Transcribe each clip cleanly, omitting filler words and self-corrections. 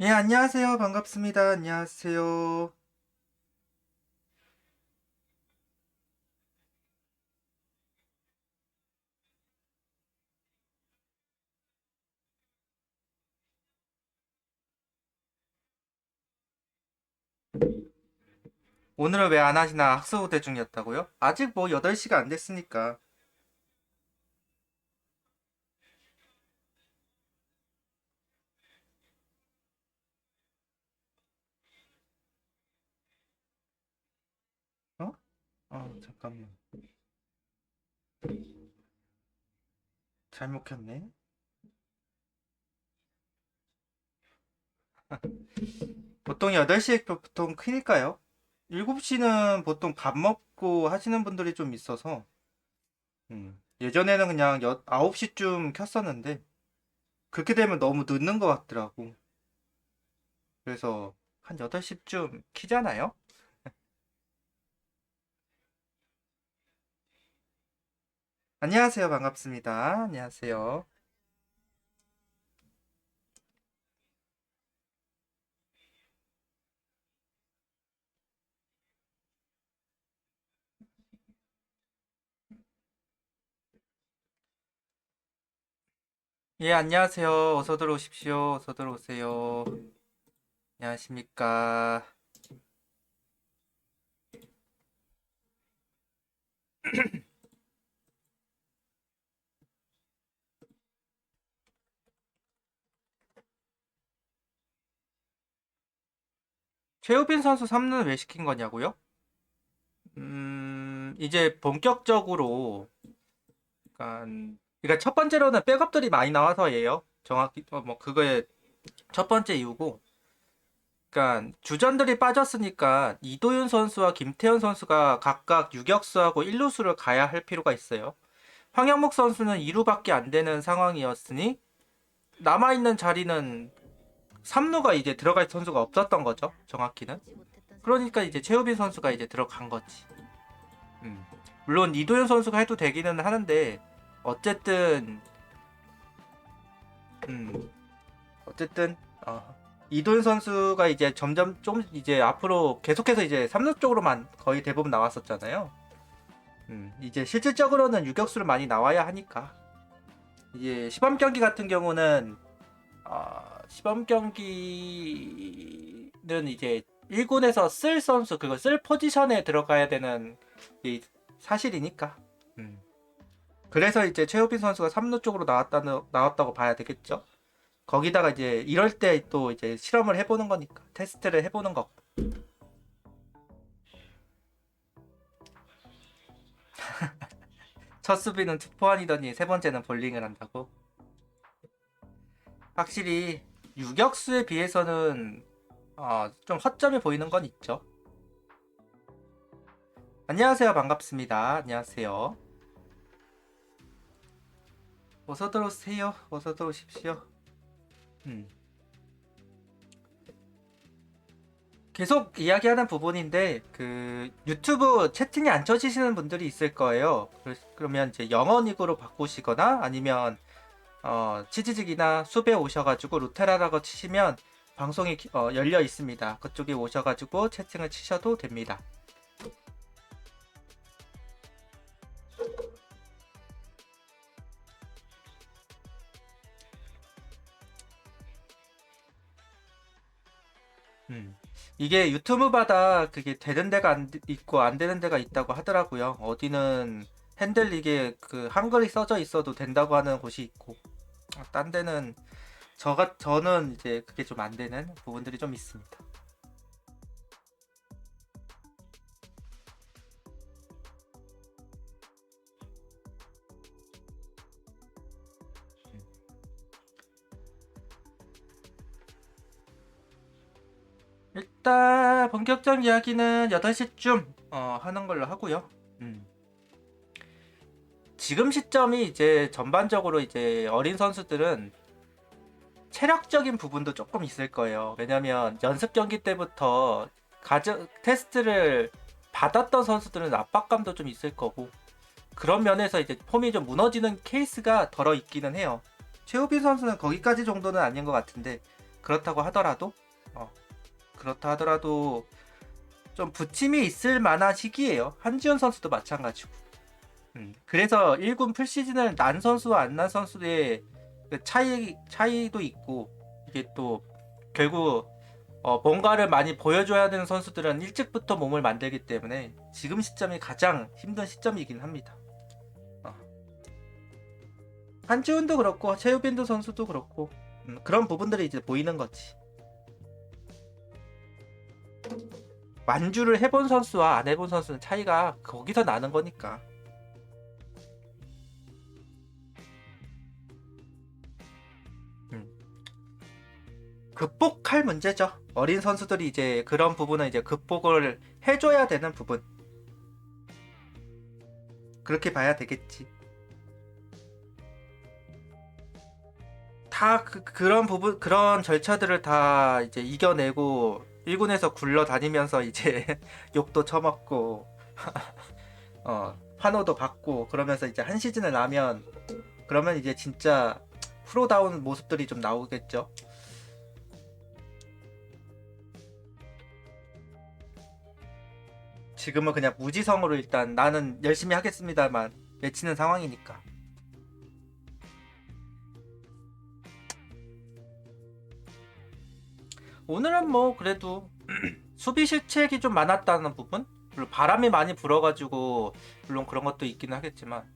예, 안녕하세요. 반갑습니다. 안녕하세요. 오늘은 왜 안 하시나 학수고대 중이었다고요? 아직 뭐 8시가 안 됐으니까. 어? 잠깐만. 잘못 켰네. 보통 8시에 보통 크니까요. 7시는 보통 밥 먹고 하시는 분들이 좀 있어서. 예전에는 그냥 9시쯤 켰었는데, 그렇게 되면 너무 늦는 것 같더라고. 그래서 한 8시쯤 키잖아요? 안녕하세요. 반갑습니다. 안녕하세요. 예, 안녕하세요. 어서 들어오십시오. 어서 들어오세요. 안녕하십니까. 최우빈 선수 3루 왜 시킨 거냐고요? 이제 본격적으로, 그러니까 첫 번째로는 백업들이 많이 나와서예요. 정확히, 뭐, 그거의 첫 번째 이유고. 그러니까 주전들이 빠졌으니까 이도윤 선수와 김태현 선수가 각각 유격수하고 1루수를 가야 할 필요가 있어요. 황영목 선수는 2루밖에 안 되는 상황이었으니 남아있는 자리는 3루가 이제 들어갈 선수가 없었던 거죠. 정확히는. 그러니까 이제 최우빈 선수가 이제 들어간 거지. 음. 물론 이도현 선수가 해도 되기는 하는데 어쨌든 음, 어쨌든 어, 이도현 선수가 이제 점점 좀 이제 앞으로 계속해서 이제 3루 쪽으로만 거의 대부분 나왔었잖아요. 이제 실질적으로는 유격수를 많이 나와야 하니까 이제 시범 경기 같은 경우는 시범 경기는 이제 1군에서 쓸 선수 그거 쓸 포지션에 들어가야 되는 이 사실이니까. 음. 그래서 이제 최우빈 선수가 3루 쪽으로 나왔다고 봐야 되겠죠. 거기다가 이제 이럴 때 또 이제 실험을 해보는 거니까 테스트를 해보는 거. 첫 수비는 투포환이더니 세 번째는 볼링을 한다고. 확실히 유격수에 비해서는 좀 허점이 보이는 건 있죠. 안녕하세요. 반갑습니다. 안녕하세요. 어서 들어오세요. 어서 들어오십시오. 음. 계속 이야기하는 부분인데 그 유튜브 채팅이 안 쳐지시는 분들이 있을 거예요. 그러면 이제 영어 닉으로 바꾸시거나 아니면 치지직이나 숲에 오셔가지고 루테라라고 치시면 방송이 열려 있습니다. 그쪽에 오셔가지고 채팅을 치셔도 됩니다. 음. 이게 유튜브마다 그게 되는 데가 있고 안 되는 데가 있다고 하더라고요. 어디는 핸들 이게 그 한글이 써져 있어도 된다고 하는 곳이 있고, 딴 데는 저는 이제 그게 좀 안 되는 부분들이 좀 있습니다. 일단 본격적 이야기는 8시쯤 하는 걸로 하고요. 음. 지금 시점이 이제 전반적으로 이제 어린 선수들은 체력적인 부분도 조금 있을 거예요. 왜냐면 연습 경기 때부터 테스트를 받았던 선수들은 압박감도 좀 있을 거고, 그런 면에서 이제 폼이 좀 무너지는 케이스가 덜어 있기는 해요. 최우빈 선수는 거기까지 정도는 아닌 것 같은데, 그렇다고 하더라도 어, 그렇다 하더라도 좀 부침이 있을 만한 시기예요. 한지훈 선수도 마찬가지고. 그래서 1군 풀시즌을 난 선수와 안 난 선수의 그 차이도 있고, 이게 또 결국 뭔가를 많이 보여줘야 되는 선수들은 일찍부터 몸을 만들기 때문에 지금 시점이 가장 힘든 시점이긴 합니다. 어. 한지훈도 그렇고 최유빈도 선수도 그렇고, 그런 부분들이 이제 보이는 거지. 완주를 해본 선수와 안 해본 선수는 차이가 거기서 나는 거니까. 음. 극복할 문제죠. 어린 선수들이 이제 그런 부분은 이제 극복을 해줘야 되는 부분. 그렇게 봐야 되겠지. 다 그런 부분, 그런 절차들을 다 이제 이겨내고 1군에서 굴러다니면서 이제 욕도 처먹고 환호도 받고 그러면서 이제 한 시즌을 나면, 그러면 이제 진짜 프로다운 모습들이 좀 나오겠죠. 지금은 그냥 무지성으로 일단 나는 열심히 하겠습니다만 외치는 상황이니까. 오늘은 뭐 그래도 수비 실책이 좀 많았다는 부분? 물론 바람이 많이 불어가지고 물론 그런 것도 있기는 하겠지만,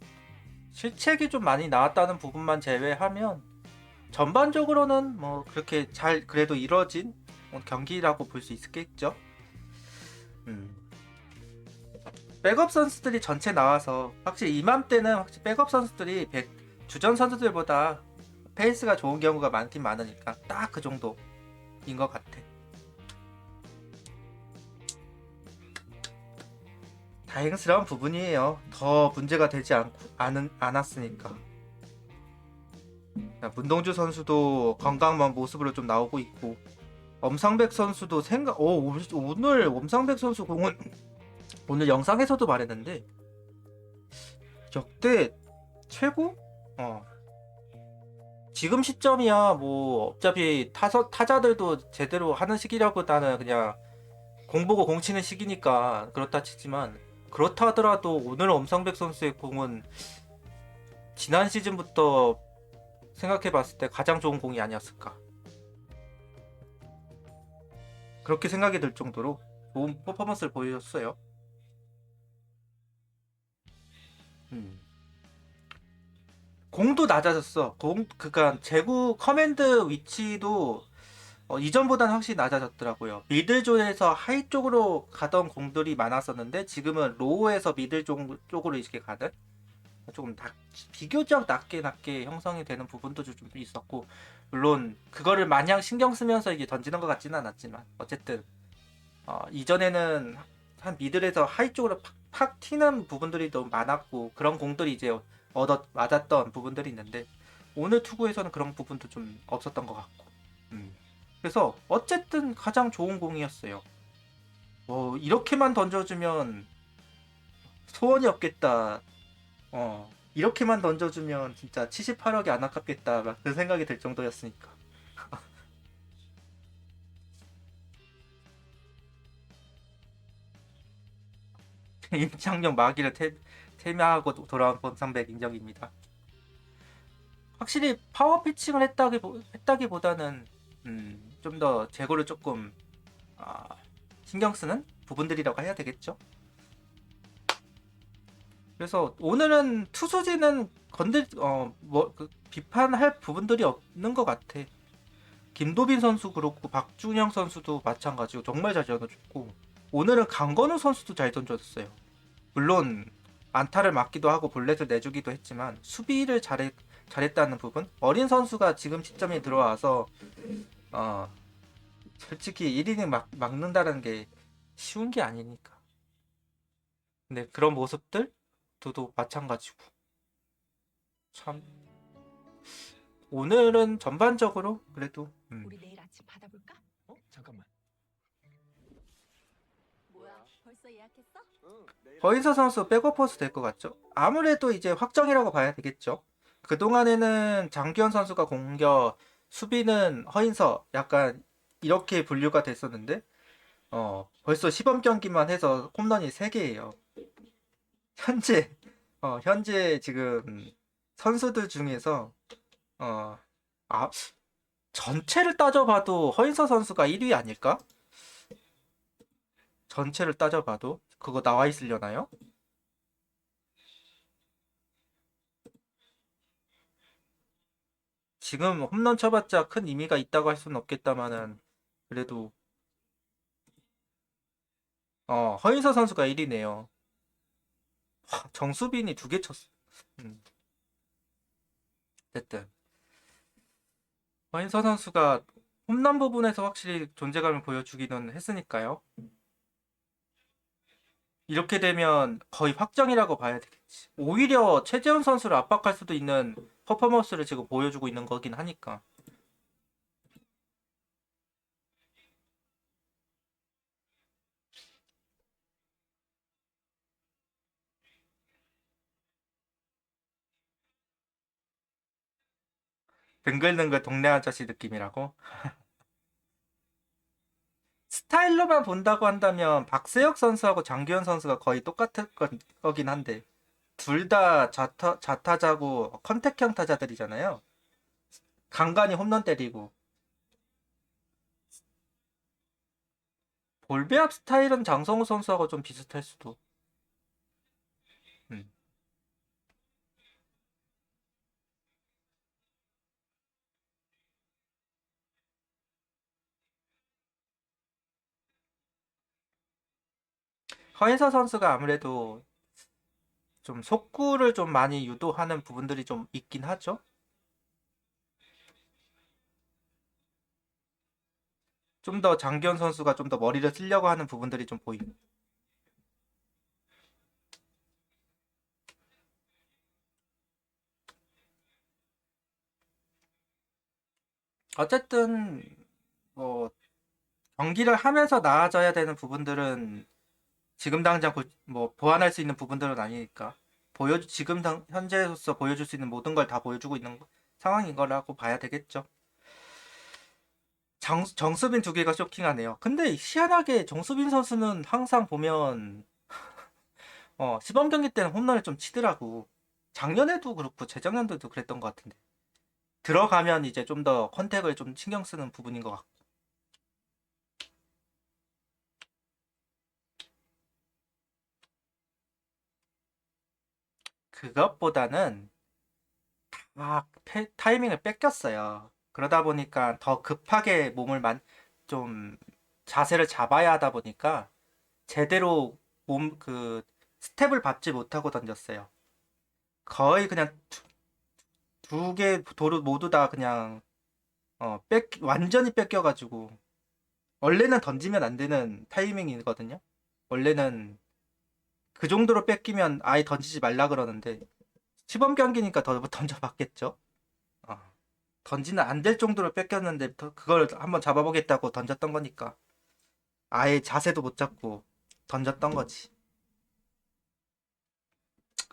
실책이 좀 많이 나왔다는 부분만 제외하면 전반적으로는 뭐 그렇게 잘 그래도 이뤄진 경기라고 볼 수 있겠죠. 음. 백업 선수들이 전체 나와서 확실히 이맘때는 확실히 백업 선수들이 주전 선수들보다 페이스가 좋은 경우가 많긴 많으니까 딱 그 정도인 것 같아. 다행스러운 부분이에요. 더 문제가 되지 않았으니까. 문동주 선수도 건강한 모습으로 좀 나오고 있고, 엄상백 선수도 오늘 엄상백 선수 공은 오늘 영상에서도 말했는데 역대 최고? 지금 시점이야 뭐 어차피 타자들도 제대로 하는 시기라보다는 그냥 공 보고 공 치는 시기니까 그렇다 치지만, 그렇다 하더라도 오늘 엄상백 선수의 공은 지난 시즌부터 생각해봤을 때 가장 좋은 공이 아니었을까, 그렇게 생각이 들 정도로 좋은 퍼포먼스를 보여줬어요. 음. 공도 낮아졌어. 그니까 제구 커맨드 위치도 이전보다는 확실히 낮아졌더라고요. 미들존에서 하이 쪽으로 가던 공들이 많았었는데 지금은 로우에서 미들 쪽으로 이렇게 가는, 조금 비교적 낮게 형성이 되는 부분도 좀 있었고, 물론 그거를 마냥 신경 쓰면서 이게 던지는 것 같지는 않았지만 어쨌든 이전에는 한 미들에서 하이 쪽으로 팍 튀는 부분들이 너무 많았고 그런 공들이 이제 맞았던 부분들이 있는데, 오늘 투구에서는 그런 부분도 좀 없었던 것 같고, 그래서 어쨌든 가장 좋은 공이었어요. 이렇게만 던져주면 소원이 없겠다. 이렇게만 던져주면 진짜 78억이 안 아깝겠다. 막 그런 생각이 들 정도였으니까. 임창용 마기를 테마하고 돌아온 범상백 인정입니다. 확실히 파워 피칭을 했다기보다는 좀 더 제구를 조금 신경 쓰는 부분들이라고 해야 되겠죠. 그래서 오늘은 투수진은 비판할 부분들이 없는 것 같아. 김도빈 선수 그렇고 박준영 선수도 마찬가지고 정말 잘 던져줬고, 오늘은 강건우 선수도 잘 던져줬어요. 물론 안타를 맞기도 하고 볼넷을 내주기도 했지만 수비를 잘했다는 부분. 어린 선수가 지금 시점에 들어와서 어, 솔직히 1이닝 막는다는 게 쉬운 게 아니니까. 근데 그런 모습들도 마찬가지고. 참 오늘은 전반적으로 그래도 우리 내일 아침 받아볼까? 잠깐만. 뭐야, 벌써 예약했어? 허인서 선수 백오퍼스 될 것 같죠? 아무래도 이제 확정이라고 봐야 되겠죠. 그동안에는 장기현 선수가 공격, 수비는 허인서 약간 이렇게 분류가 됐었는데 벌써 시범 경기만 해서 홈런이 3개예요. 현재 지금 선수들 중에서 어, 아, 전체를 따져봐도 허인서 선수가 1위 아닐까? 전체를 따져봐도 그거 나와 있으려나요? 지금 홈런 쳐봤자 큰 의미가 있다고 할 수는 없겠다마는 그래도 허인서 선수가 1위네요. 정수빈이 2개 쳤어. 음, 어쨌든 허인서 선수가 홈런 부분에서 확실히 존재감을 보여주기는 했으니까요. 이렇게 되면 거의 확정이라고 봐야 되겠지. 오히려 최재훈 선수를 압박할 수도 있는 퍼포먼스를 지금 보여주고 있는 거긴 하니까. 뱅글뱅글 동네 아저씨 느낌이라고? 스타일로만 본다고 한다면 박세혁 선수하고 장기현 선수가 거의 똑같을 거긴 한데 둘 다 좌타자고 컨택형 타자들이잖아요. 간간히 홈런 때리고 볼배합 스타일은 장성우 선수하고 좀 비슷할 수도. 음. 허인서 선수가 아무래도 좀 속구를 좀 많이 유도하는 부분들이 좀 있긴 하죠. 좀 더 장기현 선수가 좀 더 머리를 쓰려고 하는 부분들이 좀 보이고. 어쨌든 뭐 경기를 하면서 나아져야 되는 부분들은 지금 당장 뭐 보완할 수 있는 부분들은 아니니까 지금 현재로서 보여줄 수 있는 모든 걸 다 보여주고 있는 상황인 거라고 봐야 되겠죠. 정수빈 2개가 쇼킹하네요. 근데 희한하게 정수빈 선수는 항상 보면 시범 경기 때는 홈런을 좀 치더라고. 작년에도 그렇고 재작년에도 그랬던 것 같은데 들어가면 이제 좀 더 컨택을 좀 신경 쓰는 부분인 것 같고. 그것보다는 타이밍을 뺏겼어요. 그러다 보니까 더 급하게 좀 자세를 잡아야 하다 보니까 제대로 스텝을 밟지 못하고 던졌어요. 거의 그냥 두 개 도루 모두 다 그냥 완전히 뺏겨가지고 원래는 던지면 안 되는 타이밍이거든요. 원래는 그 정도로 뺏기면 아예 던지지 말라 그러는데 시범 경기니까 더 던져봤겠죠. 어. 던지는 안 될 정도로 뺏겼는데 그걸 한번 잡아보겠다고 던졌던 거니까 아예 자세도 못 잡고 던졌던 거지.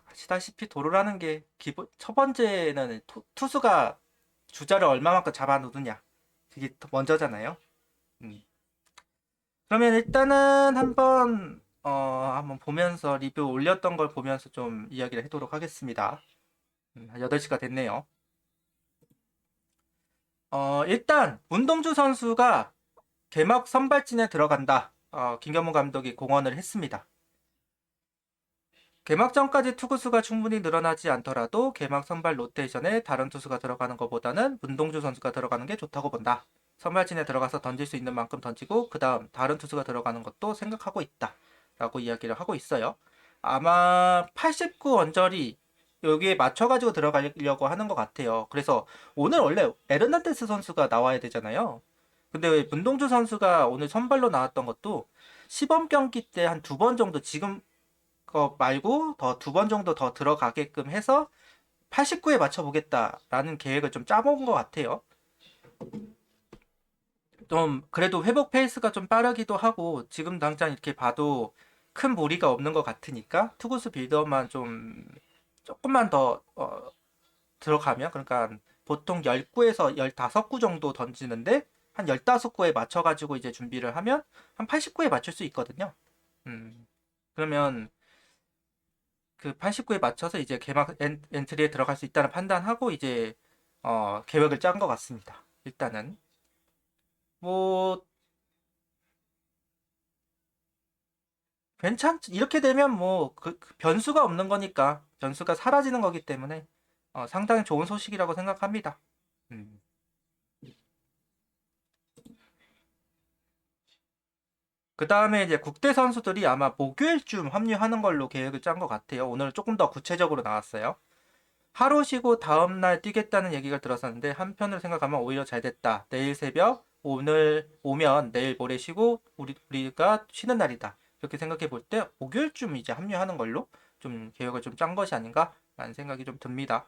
아시다시피 도루라는 게 기본 첫 번째는 투수가 주자를 얼마만큼 잡아놓느냐 그게 먼저잖아요. 음. 그러면 일단은 한번 보면서 리뷰 올렸던 걸 보면서 좀 이야기를 해도록 하겠습니다. 8시가 됐네요. 일단 문동주 선수가 개막 선발진에 들어간다. 김경문 감독이 공언을 했습니다. 개막전까지 투구수가 충분히 늘어나지 않더라도 개막 선발 로테이션에 다른 투수가 들어가는 것보다는 문동주 선수가 들어가는 게 좋다고 본다. 선발진에 들어가서 던질 수 있는 만큼 던지고 그 다음 다른 투수가 들어가는 것도 생각하고 있다. 라고 이야기를 하고 있어요. 아마 89 언저리 여기에 맞춰가지고 들어가려고 하는 것 같아요. 그래서 오늘 원래 에르난데스 선수가 나와야 되잖아요. 근데 왜 문동주 선수가 오늘 선발로 나왔던 것도 시범 경기 때 한 두 번 정도 지금 거 말고 더 두 번 정도 더 들어가게끔 해서 89에 맞춰보겠다라는 계획을 좀 짜본 것 같아요. 좀 그래도 회복 페이스가 좀 빠르기도 하고 지금 당장 이렇게 봐도 큰 무리가 없는 것 같으니까 투구수 빌드업만 좀 조금만 더 들어가면 그러니까 보통 10구에서 15구 정도 던지는데 한 15구에 맞춰가지고 이제 준비를 하면 한 89에 맞출 수 있거든요. 그러면 그 89에 맞춰서 이제 개막 엔트리에 들어갈 수 있다는 판단하고 이제 계획을 짠 것 같습니다. 일단은 뭐 이렇게 되면 뭐 그 변수가 없는 거니까 변수가 사라지는 거기 때문에 상당히 좋은 소식이라고 생각합니다. 음. 그 다음에 이제 국대 선수들이 아마 목요일쯤 합류하는 걸로 계획을 짠 것 같아요. 오늘 조금 더 구체적으로 나왔어요. 하루 쉬고 다음날 뛰겠다는 얘기가 들었었는데 한편으로 생각하면 오히려 잘 됐다. 내일 새벽 오늘 오면 내일 모레 쉬고 우리가 쉬는 날이다. 이렇게 생각해 볼 때 목요일쯤 이제 합류하는 걸로 좀 계획을 좀 짠 것이 아닌가라는 생각이 좀 듭니다.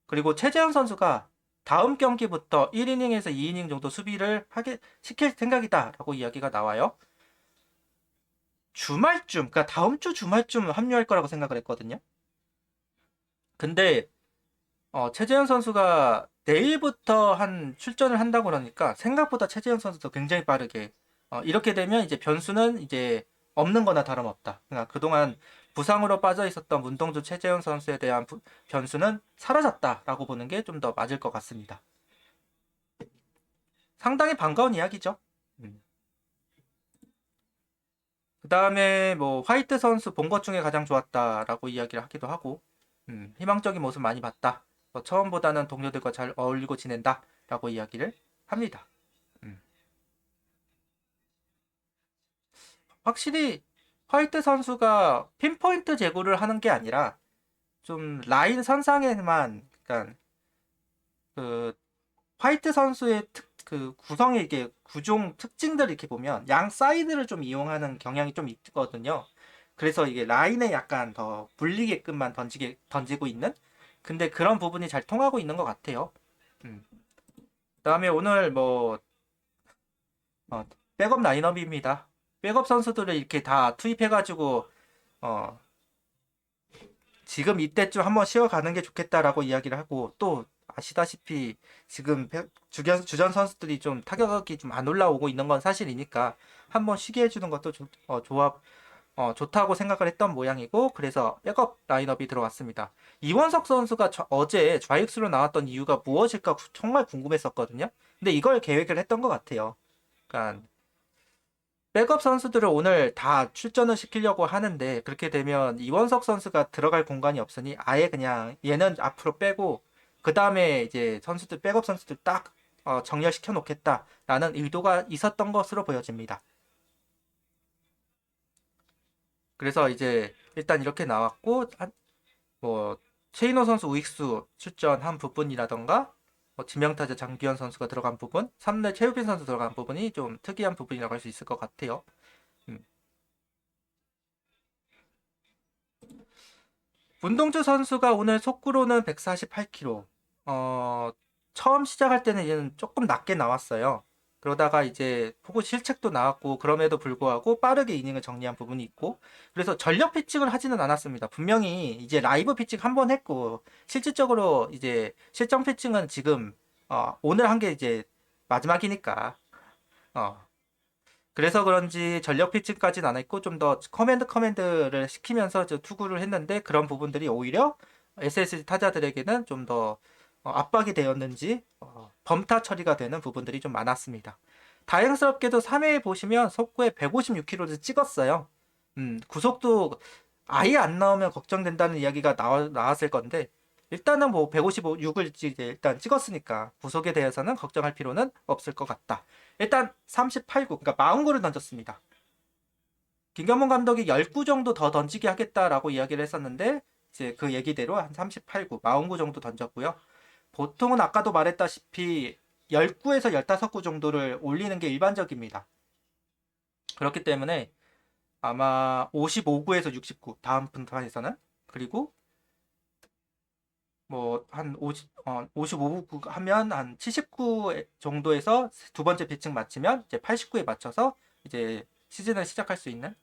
그리고 최재현 선수가 다음 경기부터 1이닝에서 2이닝 정도 수비를 하게 시킬 생각이다라고 이야기가 나와요. 주말쯤, 그러니까 다음 주 주말쯤 합류할 거라고 생각을 했거든요. 근데 최재현 선수가 내일부터 한 출전을 한다고 그러니까 생각보다 최재현 선수도 굉장히 빠르게 이렇게 되면 이제 변수는 이제 없는 거나 다름없다. 그러니까 그동안 부상으로 빠져 있었던 문동주 최재현 선수에 대한 변수는 사라졌다라고 보는 게 좀 더 맞을 것 같습니다. 상당히 반가운 이야기죠. 그 다음에 뭐 화이트 선수 본 것 중에 가장 좋았다라고 이야기를 하기도 하고 희망적인 모습 많이 봤다. 처음보다는 동료들과 잘 어울리고 지낸다라고 이야기를 합니다. 음. 확실히 화이트 선수가 핀포인트 제구를 하는 게 아니라 좀 라인 선상에만 그러니까 그 화이트 선수의 그 구성의 이게 구종 특징들 이렇게 보면 양 사이드를 좀 이용하는 경향이 좀 있거든요. 그래서 이게 라인에 약간 더 불리게끔만 던지고 있는 근데 그런 부분이 잘 통하고 있는 것 같아요. 음. 그다음에 오늘 뭐 어, 백업 라인업입니다. 백업 선수들을 이렇게 다 투입해가지고 어, 지금 이때쯤 한번 쉬어가는 게 좋겠다라고 이야기를 하고 또 아시다시피 지금 주전 선수들이 좀 타격이 좀 안 올라오고 있는 건 사실이니까 한번 쉬게 해주는 것도 좋다고 생각을 했던 모양이고 그래서 백업 라인업이 들어왔습니다. 이원석 선수가 어제 좌익수로 나왔던 이유가 무엇일까 정말 궁금했었거든요. 근데 이걸 계획을 했던 것 같아요. 그러니까 백업 선수들을 오늘 다 출전을 시키려고 하는데 그렇게 되면 이원석 선수가 들어갈 공간이 없으니 아예 그냥 얘는 앞으로 빼고 그 다음에 이제 백업 선수들 딱 정렬시켜 놓겠다라는 의도가 있었던 것으로 보여집니다. 그래서 이제 일단 이렇게 나왔고 뭐 최인호 선수 우익수 출전한 부분이라던가 지명타자 장기현 선수가 들어간 부분, 3루 최우빈 선수 들어간 부분이 좀 특이한 부분이라고 할 수 있을 것 같아요. 음. 문동주 선수가 오늘 속구로는 148km. 처음 시작할 때는 얘는 조금 낮게 나왔어요. 그러다가 이제 포구 실책도 나왔고 그럼에도 불구하고 빠르게 이닝을 정리한 부분이 있고 그래서 전력 피칭을 하지는 않았습니다. 분명히 이제 라이브 피칭 한 번 했고 실질적으로 이제 실전 피칭은 지금 오늘 한 게 이제 마지막이니까 어, 그래서 그런지 전력 피칭까지는 안 했고 좀 더 커맨드를 시키면서 투구를 했는데 그런 부분들이 오히려 SSG 타자들에게는 좀 더 압박이 되었는지 범타 처리가 되는 부분들이 좀 많았습니다. 다행스럽게도 3회에 보시면 속구에 156km를 찍었어요. 구속도 아예 안 나오면 걱정된다는 이야기가 나왔을 건데 일단은 뭐 156을 일단 찍었으니까 구속에 대해서는 걱정할 필요는 없을 것 같다. 일단 38구, 그러니까 40구를 던졌습니다. 김경문 감독이 10구 정도 더 던지게 하겠다라고 이야기를 했었는데 이제 그 얘기대로 한 38구, 40구 정도 던졌고요. 보통은 아까도 말했다시피 10구에서 15구 정도를 올리는 게 일반적입니다. 그렇기 때문에 아마 55구에서 69 다음 분판에서는 그리고 뭐 한 55구 하면 한 79 정도에서 두 번째 피칭 마치면 이제 89에 맞춰서 이제 시즌을 시작할 수 있는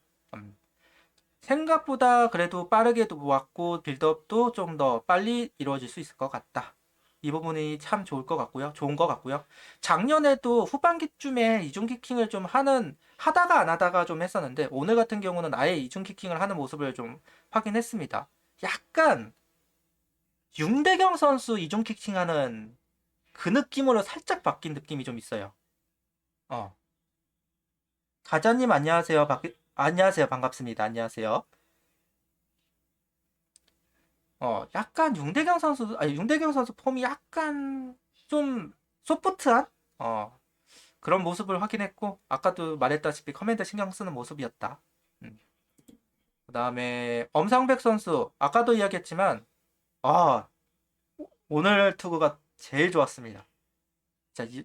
생각보다 그래도 빠르게 왔고 빌드업도 좀 더 빨리 이루어질 수 있을 것 같다. 이 부분이 참 좋을 것 같고요. 좋은 것 같고요. 작년에도 후반기쯤에 이중키킹을 좀 하다가 안 하다가 좀 했었는데 오늘 같은 경우는 아예 이중키킹을 하는 모습을 좀 확인했습니다. 약간 윤대경 선수 이중키킹하는 그 느낌으로 살짝 바뀐 느낌이 좀 있어요. 어. 가자님 안녕하세요. 안녕하세요. 반갑습니다. 안녕하세요. 약간 윤대경 선수 폼이 약간 좀 소프트한 그런 모습을 확인했고 아까도 말했다시피 커맨드 신경 쓰는 모습이었다. 음. 그다음에 엄상백 선수 아까도 이야기했지만 아, 오늘 투구가 제일 좋았습니다.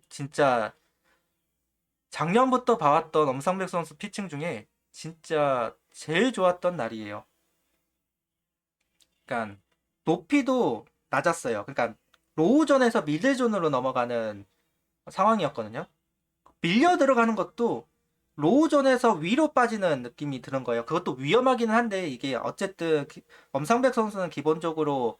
진짜 작년부터 봐왔던 엄상백 선수 피칭 중에 진짜 제일 좋았던 날이에요. 그러니까 높이도 낮았어요. 그러니까 로우존에서 미들존으로 넘어가는 상황이었거든요. 밀려 들어가는 것도 로우존에서 위로 빠지는 느낌이 드는 거예요. 그것도 위험하기는 한데 이게 어쨌든 엄상백 선수는 기본적으로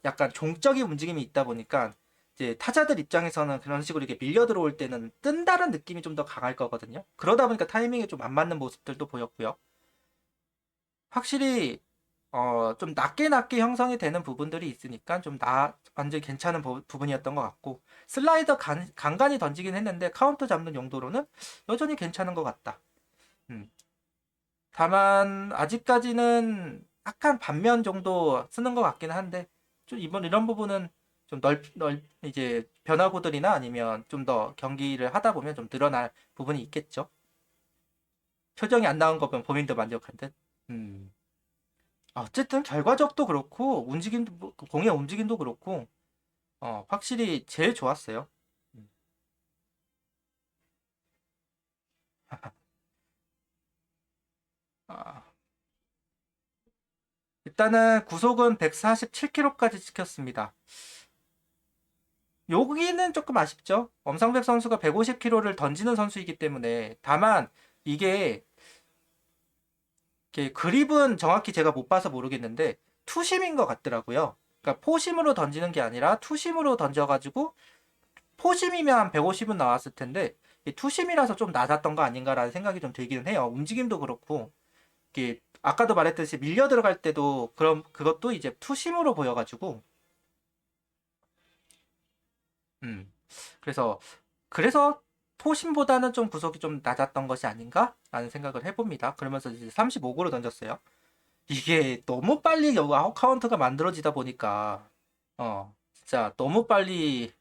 약간 종적인 움직임이 있다 보니까 이제 타자들 입장에서는 그런 식으로 이렇게 밀려 들어올 때는 뜬다는 느낌이 좀 더 강할 거거든요. 그러다 보니까 타이밍이 좀 안 맞는 모습들도 보였고요. 확실히 좀 낮게 형성이 되는 부분들이 있으니까 완전히 괜찮은 부분이었던 것 같고 슬라이더 간간히 던지긴 했는데 카운트 잡는 용도로는 여전히 괜찮은 것 같다. 음. 다만 아직까지는 약간 반면 정도 쓰는 것 같긴 한데 좀 이런 부분은 좀 이제 변화구들이나 아니면 좀 더 경기를 하다 보면 좀 늘어날 부분이 있겠죠. 표정이 안 나온 거 보면 본인도 만족한 듯. 음. 어쨌든 결과적도 그렇고 움직임도 공의 움직임도 그렇고 확실히 제일 좋았어요. 음. 아, 일단은 구속은 147km까지 찍혔습니다. 여기는 조금 아쉽죠. 엄상백 선수가 150km를 던지는 선수이기 때문에 다만 이게 그립은 정확히 제가 못 봐서 모르겠는데 투심인 것 같더라고요. 그러니까 포심으로 던지는 게 아니라 투심으로 던져가지고 포심이면 한 150은 나왔을 텐데 투심이라서 좀 낮았던 거 아닌가라는 생각이 좀 들기는 해요. 움직임도 그렇고 이게 아까도 말했듯이 밀려 들어갈 때도 그것도 이제 투심으로 보여가지고 음 그래서 포심보다는 좀 구속이 좀 낮았던 것이 아닌가라는 생각을 해봅니다. 그러면서 이제 35구로 던졌어요. 이게 너무 빨리 아웃 카운트가 만들어지다 보니까 진짜 너무 빨리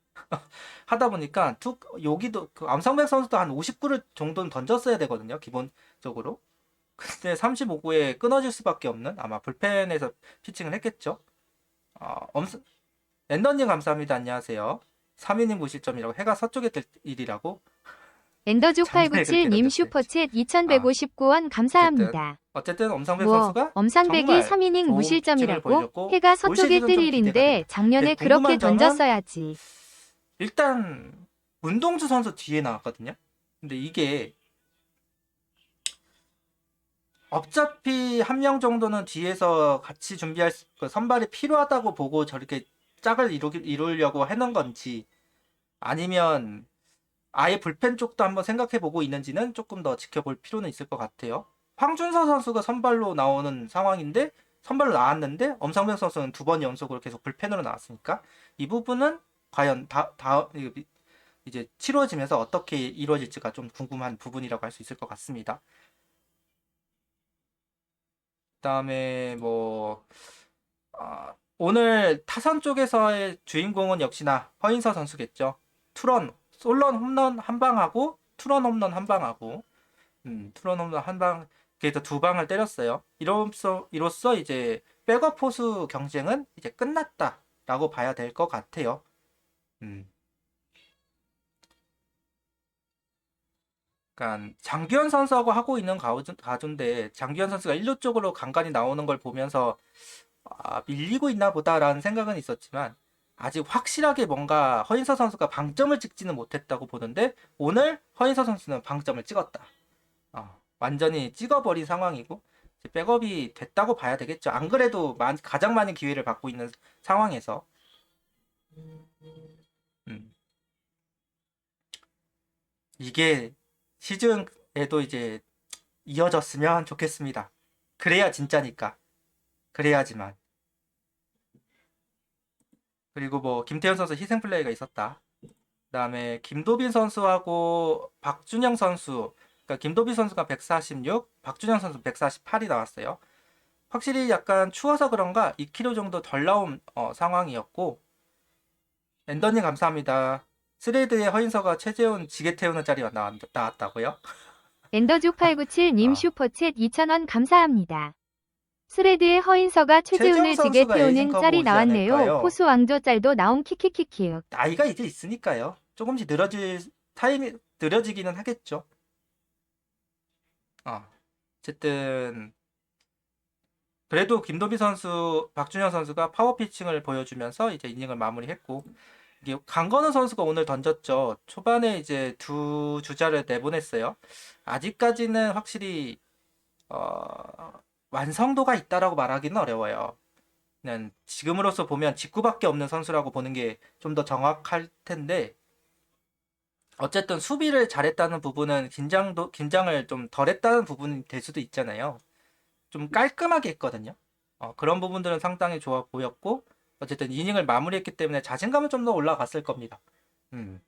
하다 보니까 여기도 그 암상백 선수도 한 59를 정도는 던졌어야 되거든요. 기본적으로. 근데 35구에 끊어질 수밖에 없는 아마 불펜에서 피칭을 했겠죠. 엄 랜더님 감사합니다. 안녕하세요. 3이닝 무실점이라고 해가 서쪽에 뜰 일이라고 작년에 그렇게 엔더족897님 던졌어요. 슈퍼챗 아, 2159원 감사합니다. 어쨌든 엄상백 선수가 엄상백이 정말 3이닝 좋은 피칭을 무실점이라고? 보여줬고 해가 올 서쪽에 시즌은 뜰 좀 기대가 일인데 됩니다. 근데 작년에 그렇게 궁금한 점은 던졌어야지. 일단 문동주 선수 뒤에 나왔거든요. 근데 이게 어차피 한 명 정도는 뒤에서 같이 준비할 그 선발이 필요하다고 보고 저렇게 짝을 이루려고 해놓은 건지 아니면 아예 불펜 쪽도 한번 생각해 보고 있는지는 조금 더 지켜볼 필요는 있을 것 같아요. 황준서 선수가 선발로 나오는 상황인데 선발로 나왔는데 엄상백 선수는 두 번 연속으로 계속 불펜으로 나왔으니까 이 부분은 과연 이제 치러지면서 어떻게 이루어질지가 좀 궁금한 부분이라고 할 수 있을 것 같습니다. 그다음에 뭐 오늘 타선 쪽에서의 주인공은 역시나 허인서 선수겠죠. 투런, 솔런 홈런 한 방하고 투런 홈런 한 방하고 투런 홈런 한 방, 그래서 두 방을 때렸어요. 이로써 이제 백업 포수 경쟁은 이제 끝났다라고 봐야 될 것 같아요. 음. 그러니까 장규현 선수하고 하고 있는 가운데 장규현 선수가 1루 쪽으로 간간히 나오는 걸 보면서 밀리고 있나 보다라는 생각은 있었지만 아직 확실하게 뭔가 허인서 선수가 방점을 찍지는 못했다고 보는데 오늘 허인서 선수는 방점을 찍었다. 완전히 찍어버린 상황이고 이제 백업이 됐다고 봐야 되겠죠. 안 그래도 가장 많은 기회를 받고 있는 상황에서 음, 이게 시즌에도 이제 이어졌으면 좋겠습니다. 그래야 진짜니까. 그래야지만. 그리고 뭐 김태현 선수 희생 플레이가 있었다. 그다음에 김도빈 선수하고 박준영 선수, 그러니까 김도빈 선수가 146, 박준영 선수 148이 나왔어요. 확실히 약간 추워서 그런가 2kg 정도 덜 나온 상황이었고, 앤더님 감사합니다. 스레드의 허인서가 최재훈 지게 태우는 자리가 나왔다고요? 엔더족897님 아, 슈퍼챗 2,000원 감사합니다. 스레드의 허인서가 최재훈 최재훈을 지게 선수가 에이징 태우는 커브 짤이 오지 나왔네요. 않을까요? 포수 왕조 짤도 나옴 키키키키. 나이가 이제 있으니까요. 조금씩 타임이 느려지기는 하겠죠. 어, 어쨌든 그래도 김도비 선수, 박준현 선수가 파워 피칭을 보여주면서 이제 이닝을 마무리했고, 이게 강건우 선수가 오늘 던졌죠. 초반에 이제 두 주자를 내보냈어요. 아직까지는 확실히 완성도가 있다라고 말하기는 어려워요. 그냥 지금으로서 보면 직구밖에 없는 선수라고 보는 게 좀 더 정확할 텐데, 어쨌든 수비를 잘했다는 부분은 긴장을 좀 덜했다는 부분이 될 수도 있잖아요. 좀 깔끔하게 했거든요. 그런 부분들은 상당히 좋아 보였고, 어쨌든 이닝을 마무리했기 때문에 자신감은 좀 더 올라갔을 겁니다. 음.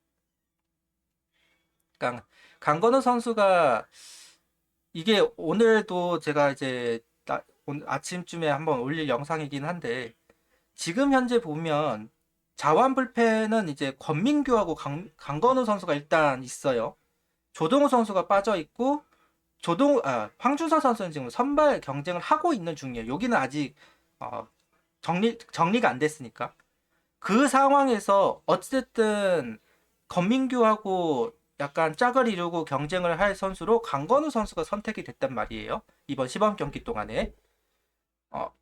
그러니까 강건우 선수가 이게 오늘도 제가 이제 오늘 아침쯤에 한번 올릴 영상이긴 한데 지금 현재 보면 자완 불펜은 이제 권민규하고 강건우 선수가 일단 있어요. 조동우 선수가 빠져 있고 황준서 선수는 지금 선발 경쟁을 하고 있는 중이에요. 여기는 아직 어, 정리가 안 됐으니까. 그 상황에서 어쨌든 권민규하고 약간 짝을 이루고 경쟁을 할 선수로 강건우 선수가 선택이 됐단 말이에요. 이번 시범 경기 동안에.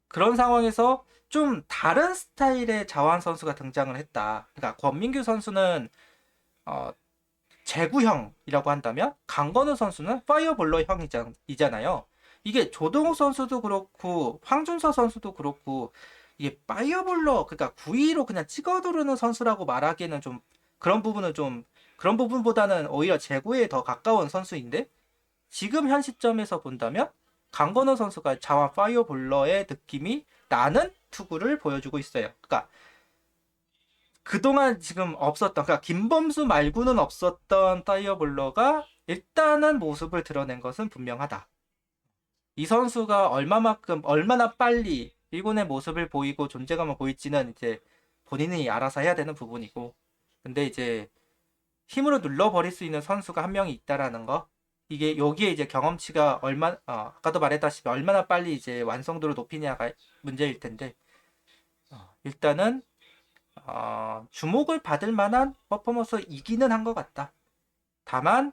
그런 상황에서 좀 다른 스타일의 자완 선수가 등장을 했다. 그러니까 권민규 선수는 어, 제구형이라고 한다면 강건우 선수는 파이어볼러형이잖아요. 이게 조동욱 선수도 그렇고 황준서 선수도 그렇고 이게 파이어볼러, 그러니까 9위로 그냥 찍어두르는 선수라고 말하기에는 좀 그런 부분은 좀 그런 부분보다는 오히려 제구에 더 가까운 선수인데 지금 현 시점에서 본다면 강건우 선수가 자완 파이어볼러의 느낌이 나는 투구를 보여주고 있어요. 그러니까 그동안 지금 없었던, 그러니까 김범수 말고는 없었던 파이어볼러가 일단은 모습을 드러낸 것은 분명하다. 이 선수가 얼마나 빨리 1군의 모습을 보이고 존재감을 보일지는 이제 본인이 알아서 해야 되는 부분이고, 근데 이제 힘으로 눌러버릴 수 있는 선수가 한 명이 있다라는 거, 이게 여기에 이제 경험치가 아까도 말했다시피 얼마나 빨리 이제 완성도를 높이냐가 문제일 텐데, 일단은 주목을 받을 만한 퍼포먼스이기는 한 것 같다. 다만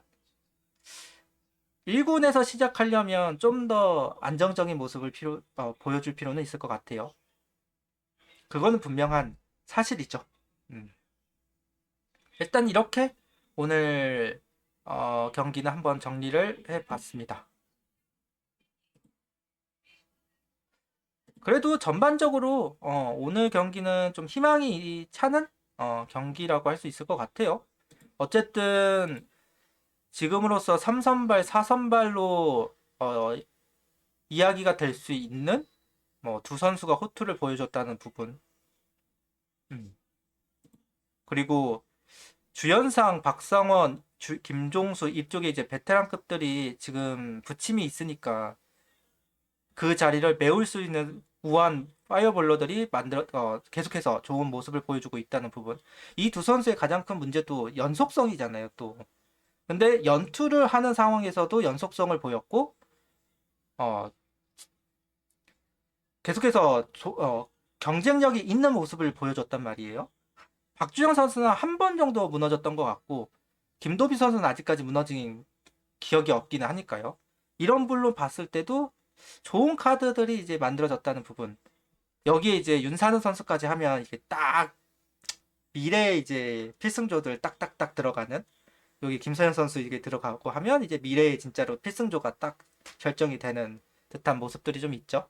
1군에서 시작하려면 좀 더 안정적인 모습을 보여줄 필요는 있을 것 같아요. 그거는 분명한 사실이죠. 음. 일단 이렇게 오늘 경기는 한번 정리를 해봤습니다. 그래도 전반적으로 오늘 경기는 좀 희망이 차는 경기라고 할 수 있을 것 같아요. 어쨌든 지금으로서 3선발, 4선발로 이야기가 될 수 있는 뭐 두 선수가 호투를 보여줬다는 부분. 음. 그리고 주연상, 박상원, 김종수 이쪽에 이제 베테랑급들이 지금 부침이 있으니까 그 자리를 메울 수 있는 우한 파이어볼러들이 계속해서 좋은 모습을 보여주고 있다는 부분. 이 두 선수의 가장 큰 문제도 연속성이잖아요, 또. 근데 연투를 하는 상황에서도 연속성을 보였고, 어, 계속해서 경쟁력이 있는 모습을 보여줬단 말이에요. 박주영 선수는 한 번 정도 무너졌던 것 같고, 김도비 선수는 아직까지 무너진 기억이 없기는 하니까요. 이런 불로 봤을 때도 좋은 카드들이 이제 만들어졌다는 부분. 여기에 이제 윤산우 선수까지 하면 이게 딱 미래의 이제 필승조들 딱딱딱 들어가는, 여기 김서현 선수 이게 들어가고 하면 이제 미래의 진짜로 필승조가 딱 결정이 되는 듯한 모습들이 좀 있죠.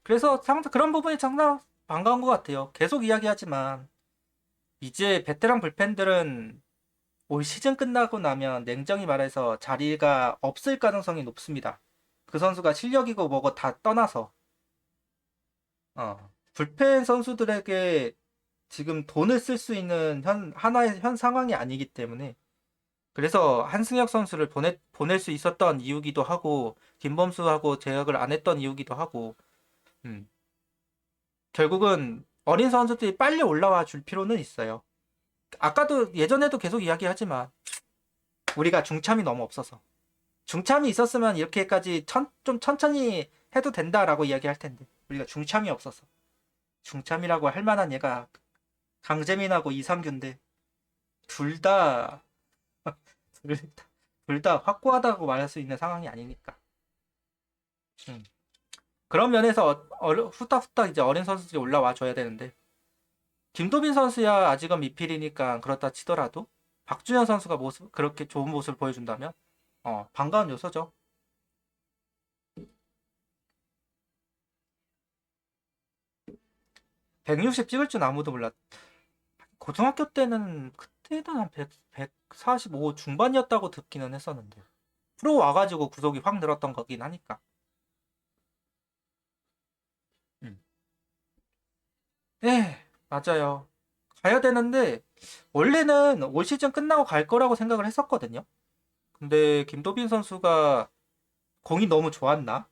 그래서 상당 그런 부분이 상당 반가운 것 같아요. 계속 이야기하지만 이제 베테랑 불펜들은 올 시즌 끝나고 나면 냉정히 말해서 자리가 없을 가능성이 높습니다. 그 선수가 실력이고 뭐고 다 떠나서 불펜 선수들에게 지금 돈을 쓸 수 있는 하나의 현 상황이 아니기 때문에, 그래서 한승혁 선수를 보낼 수 있었던 이유기도 하고 김범수하고 제약을 안 했던 이유기도 하고, 음, 결국은 어린 선수들이 빨리 올라와 줄 필요는 있어요. 아까도 예전에도 계속 이야기하지만 우리가 중참이 너무 없어서, 중참이 있었으면 이렇게까지 좀 천천히 해도 된다라고 이야기할 텐데 우리가 중참이 없어서, 중참이라고 할 만한 얘가 강재민하고 이상규인데 둘 다 둘 다 확고하다고 말할 수 있는 상황이 아니니까. 음. 그런 면에서 후딱후딱 이제 어린 선수들이 올라와 줘야 되는데, 김도빈 선수야 아직은 미필이니까 그렇다 치더라도 박준현 선수가 그렇게 좋은 모습을 보여준다면 반가운 요소죠. (160) 찍을 줄 아무도 몰랐. 고등학교 때는 그때는 한 145 중반이었다고 듣기는 했었는데 프로 와가지고 구속이 확 늘었던 거긴 하니까. 음. 네, 맞아요. 가야 되는데 원래는 올 시즌 끝나고 갈 거라고 생각을 했었거든요. 근데 김도빈 선수가 공이 너무 좋았나?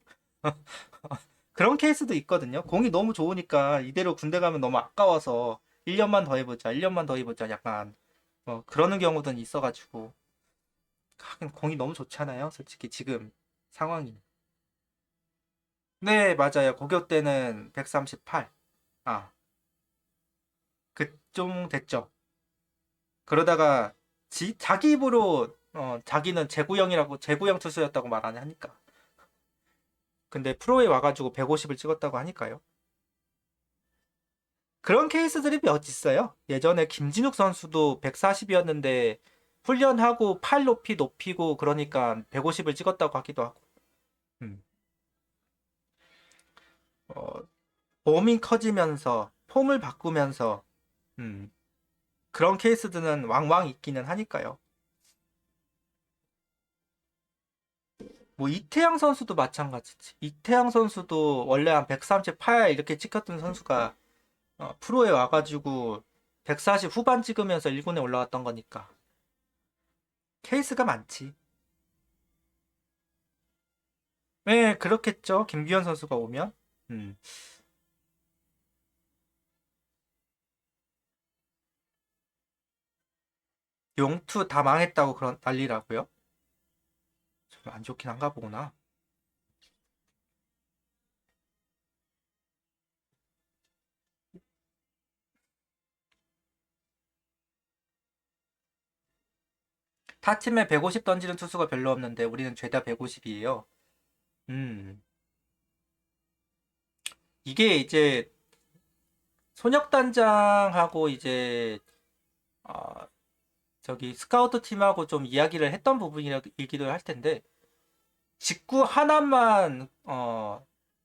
그런 케이스도 있거든요. 공이 너무 좋으니까 이대로 군대 가면 너무 아까워서 1년만 더 해보자, 1년만 더 해보자, 약간 그러는 경우도 있어가지고. 하긴 공이 너무 좋잖아요, 솔직히 지금 상황이. 네, 맞아요. 고교 때는 138. 아, 좀 됐죠. 그러다가 자기 입으로 자기는 제구형 투수였다고 말하냐 하니까. 근데 프로에 와가지고 150을 찍었다고 하니까요. 그런 케이스들이 몇 있어요. 예전에 김진욱 선수도 140이었는데 훈련하고 팔 높이 높이고 그러니까 150을 찍었다고 하기도 하고. 음. 어, 몸이 커지면서 폼을 바꾸면서 음, 그런 케이스들은 왕왕 있기는 하니까요. 뭐 이태양 선수도 마찬가지지. 이태양 선수도 원래 한 138 이렇게 찍혔던 선수가 프로에 와가지고 140 후반 찍으면서 1군에 올라왔던 거니까 케이스가 많지. 네, 그렇겠죠. 김규현 선수가 오면. 음. 용투 다 망했다고 그런 난리라고요? 좀 안 좋긴 한가 보구나. 타 팀에 150 던지는 투수가 별로 없는데 우리는 죄다 150이에요. 음. 이게 이제 손혁단장하고 이제 어, 저기 스카우트 팀하고 좀 이야기를 했던 부분이기도 할 텐데, 직구 하나만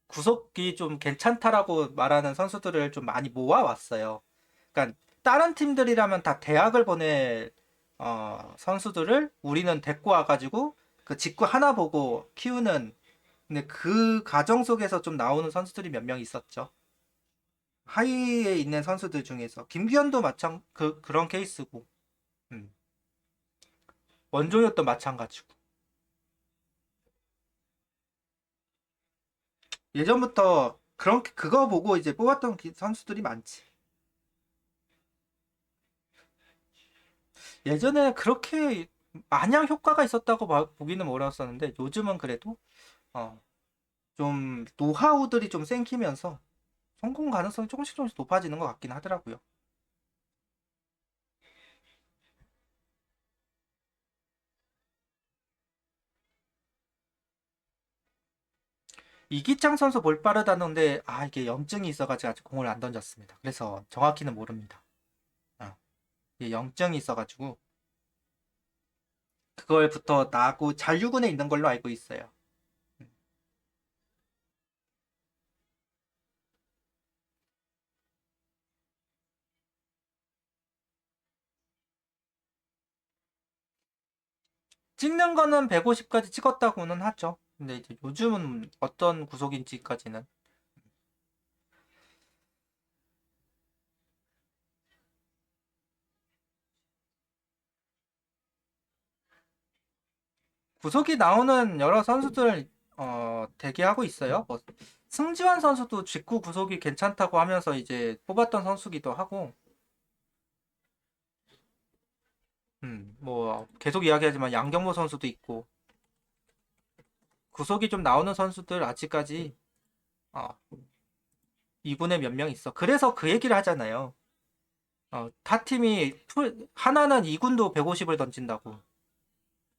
구속이 좀 괜찮다라고 말하는 선수들을 좀 많이 모아왔어요. 그러니까 다른 팀들이라면 다 대학을 보낼 선수들을 우리는 데리고 와가지고 그 직구 하나 보고 키우는, 근데 그 과정 속에서 좀 나오는 선수들이 몇 명 있었죠. 하위에 있는 선수들 중에서 김규현도 그런 케이스고, 음. 원종혁도 마찬가지고. 예전부터 그거 보고 이제 뽑았던 선수들이 많지. 예전에 그렇게 마냥 효과가 있었다고 보기는 어려웠었는데 요즘은 그래도 어, 좀 노하우들이 좀 생기면서 성공 가능성이 조금씩 높아지는 것 같긴 하더라고요. 이기창 선수 볼 빠르다는데 이게 염증이 있어가지고 아직 공을 안 던졌습니다. 그래서 정확히는 모릅니다. 이게 염증이 있어가지고 그걸부터 나고 잔류군에 있는 걸로 알고 있어요. 찍는 거는 150까지 찍었다고는 하죠. 근데 이제 요즘은 어떤 구속인지까지는 구속이 나오는 여러 선수들 대기하고 있어요. 뭐 승지환 선수도 직구 구속이 괜찮다고 하면서 이제 뽑았던 선수기도 하고, 뭐 계속 이야기하지만 양경모 선수도 있고 구속이 좀 나오는 선수들 아직까지 어, 2군에 몇 명 있어. 그래서 그 얘기를 하잖아요. 타 팀이 하나는 2군도 150을 던진다고.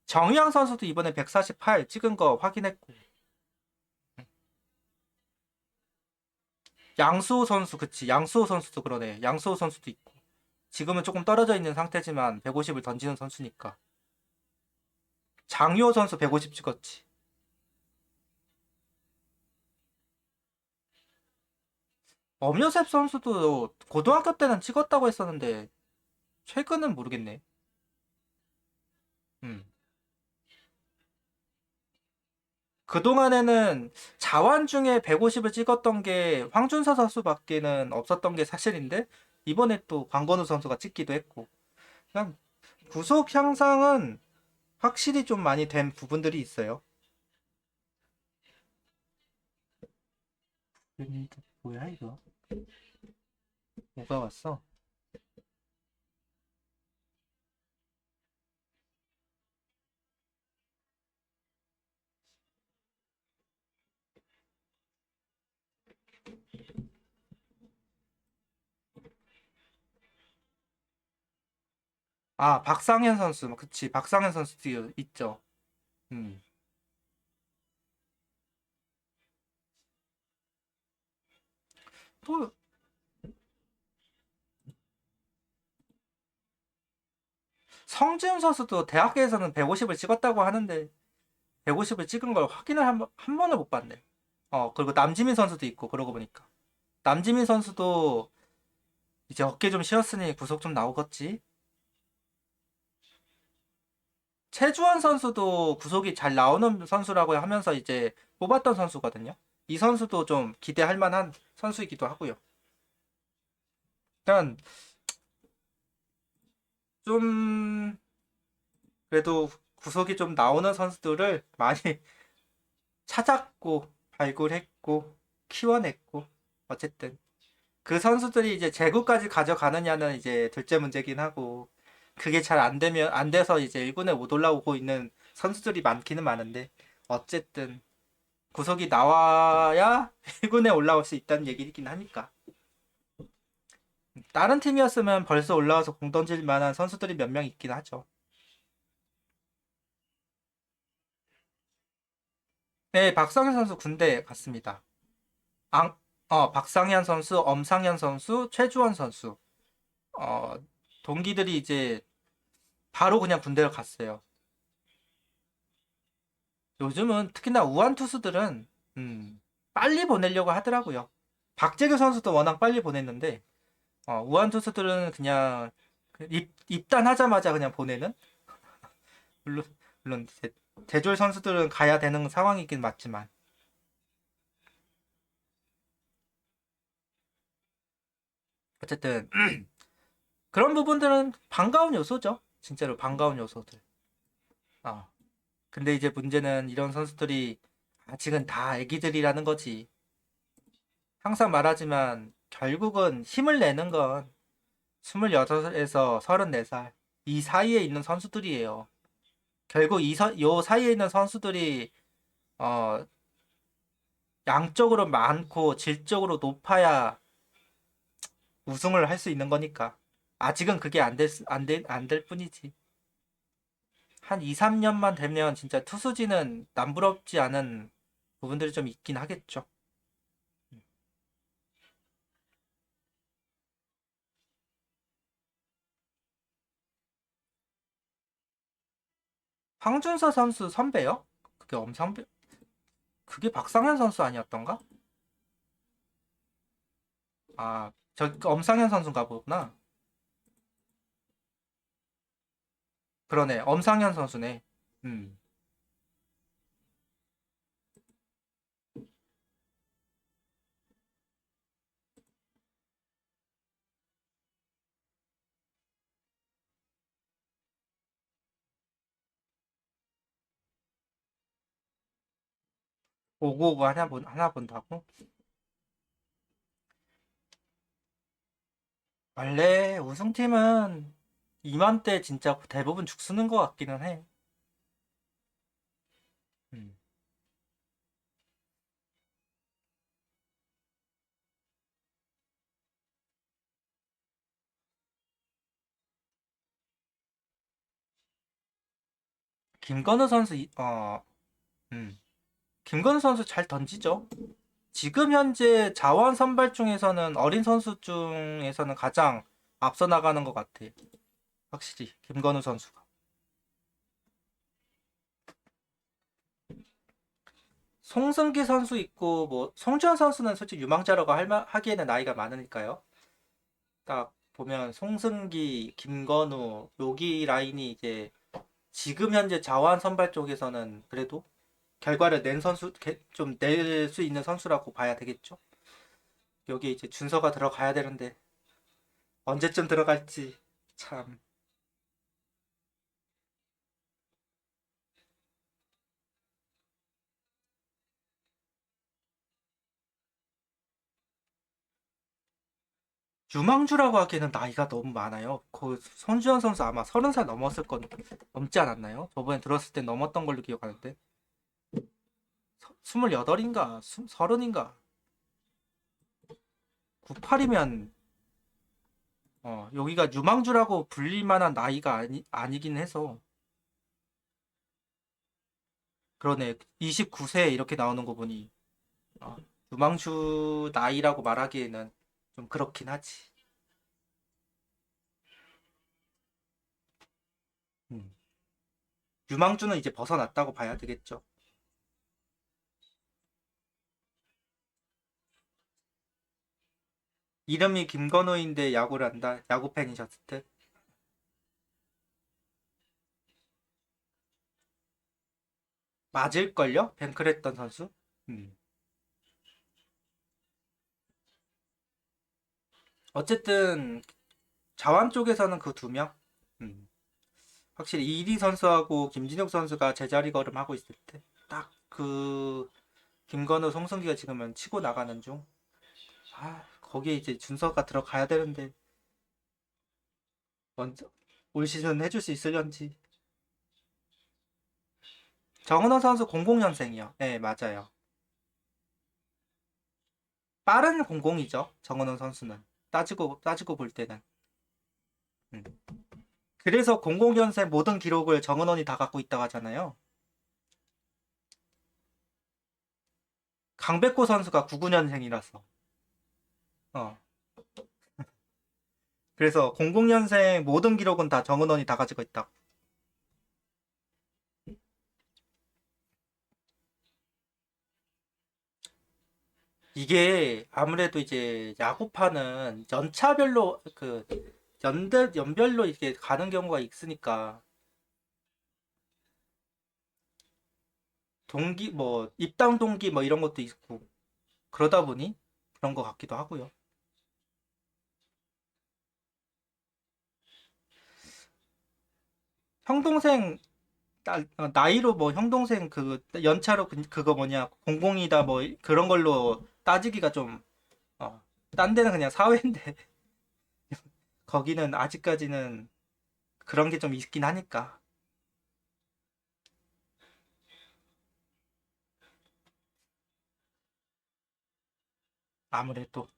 정의양 선수도 이번에 148 찍은 거 확인했고, 양수호 선수, 그치. 양수호 선수도 그러네. 양수호 선수도 있고. 지금은 조금 떨어져 있는 상태지만 150을 던지는 선수니까. 장효 선수 150 찍었지. 엄요셉 선수도 고등학교 때는 찍었다고 했었는데 최근은 모르겠네. 음. 그동안에는 자완 중에 150을 찍었던 게 황준서 선수밖에는 없었던 게 사실인데 이번에 또 광건우 선수가 찍기도 했고 그냥 구속 향상은 확실히 좀 많이 된 부분들이 있어요. 뭐야 이거? 뭐가 왔어? 박상현 선수. 그치. 박상현 선수도 있죠. 음. 또 성지훈 선수도 대학교에서는 150을 찍었다고 하는데 150을 찍은 걸 확인을 한 번을 못 봤네. 그리고 남지민 선수도 있고 그러고 보니까 남지민 선수도 이제 어깨 좀 쉬었으니 구속 좀 나오겠지. 최주환 선수도 구속이 잘 나오는 선수라고 하면서 이제 뽑았던 선수거든요. 이 선수도 좀 기대할 만한 선수이기도 하고요. 일단 좀 그래도 구속이 좀 나오는 선수들을 많이 찾았고 발굴했고 키워냈고 어쨌든 그 선수들이 이제 제구까지 가져가느냐는 이제 둘째 문제긴 하고 그게 잘 안 돼서 이제 1군에 못 올라오고 있는 선수들이 많기는 많은데 어쨌든 구속이 나와야 1군에 올라올 수 있다는 얘기이긴 하니까 다른 팀이었으면 벌써 올라와서 공 던질 만한 선수들이 몇 명 있긴 하죠. 네, 박상현 선수 군대 갔습니다. 박상현 선수, 엄상현 선수, 최주원 선수. 어, 동기들이 이제 바로 그냥 군대를 갔어요. 요즘은 특히나 우한 투수들은 빨리 보내려고 하더라고요. 박재규 선수도 워낙 빨리 보냈는데 우한 투수들은 그냥 입단하자마자 그냥 보내는 물론 물론 대졸 선수들은 가야 되는 상황이긴 맞지만 어쨌든 그런 부분들은 반가운 요소죠. 진짜로 반가운 요소들. 아, 근데 이제 문제는 이런 선수들이 아직은 다 애기들이라는 거지. 항상 말하지만 결국은 힘을 내는 건 26에서 34살 이 사이에 있는 선수들이에요. 결국 요 사이에 있는 선수들이 어, 양적으로 많고 질적으로 높아야 우승을 할 수 있는 거니까. 아직은 그게 안 될 뿐이지. 한 2, 3년만 되면 진짜 투수진은 남부럽지 않은 부분들이 좀 있긴 하겠죠. 황준서 선수 선배요? 그게 엄상배, 그게 박상현 선수 아니었던가? 아, 저 엄상현 선수인가 보구나. 그러네, 엄상현 선수네. 음. 오구오구 하나 본다고? 원래 우승팀은 이맘때 진짜 대부분 죽쓰는 것 같기는 해. 음. 김건우 선수, 음. 김건우 선수 잘 던지죠? 지금 현재 자원 선발 중에서는 어린 선수 중에서는 가장 앞서 나가는 것 같아. 확실히 김건우 선수가. 송승기 선수 있고 뭐 송주현 선수는 솔직히 유망자라고 하기에는 나이가 많으니까요. 딱 보면 송승기, 김건우 여기 라인이 이제 지금 현재 자원 선발 쪽에서는 그래도 결과를 낸 선수 좀 낼 수 있는 선수라고 봐야 되겠죠. 여기 이제 준서가 들어가야 되는데 언제쯤 들어갈지 참. 유망주라고 하기에는 나이가 너무 많아요. 그 손주현 선수 아마 30살 넘었을 건 넘지 않았나요? 저번에 들었을 때 넘었던 걸로 기억하는데 28인가 30인가 98이면 여기가 유망주라고 불릴 만한 나이가 아니긴 해서 그러네. 29세 이렇게 나오는 거 보니 어, 유망주 나이라고 말하기에는 좀 그렇긴 하지. 음. 유망주는 이제 벗어났다고 봐야 되겠죠. 이름이 김건우인데 야구를 한다. 야구 팬이셨을 때. 맞을걸요? 뱅크랬던 선수? 음. 어쨌든 자완 쪽에서는 그 두 명. 음. 확실히 이리 선수하고 김진욱 선수가 제자리 걸음하고 있을 때 딱 그 김건우 송승기가 지금은 치고 나가는 중. 아, 거기에 이제 준서가 들어가야 되는데 먼저 올 시즌 해줄 수 있을런지. 정은호 선수 00년생이요. 네, 맞아요. 빠른 00이죠. 정은호 선수는 따지고 볼 때는. 음. 그래서 00년생 모든 기록을 정은원이 다 갖고 있다고 하잖아요. 강백호 선수가 99년생이라서. 어. 그래서 00년생 모든 기록은 다 정은원이 다 가지고 있다. 이게 아무래도 이제 야구파는 연차별로 그 연별로 이렇게 가는 경우가 있으니까 동기 뭐 입당 동기 뭐 이런 것도 있고 그러다 보니 그런 것 같기도 하고요. 형 동생 나이로 뭐 형 동생 그 연차로 그거 뭐냐 공공이다 뭐 그런 걸로 따지기가 좀 딴 데는 그냥 사회인데 거기는 아직까지는 그런 게 좀 있긴 하니까 아무래도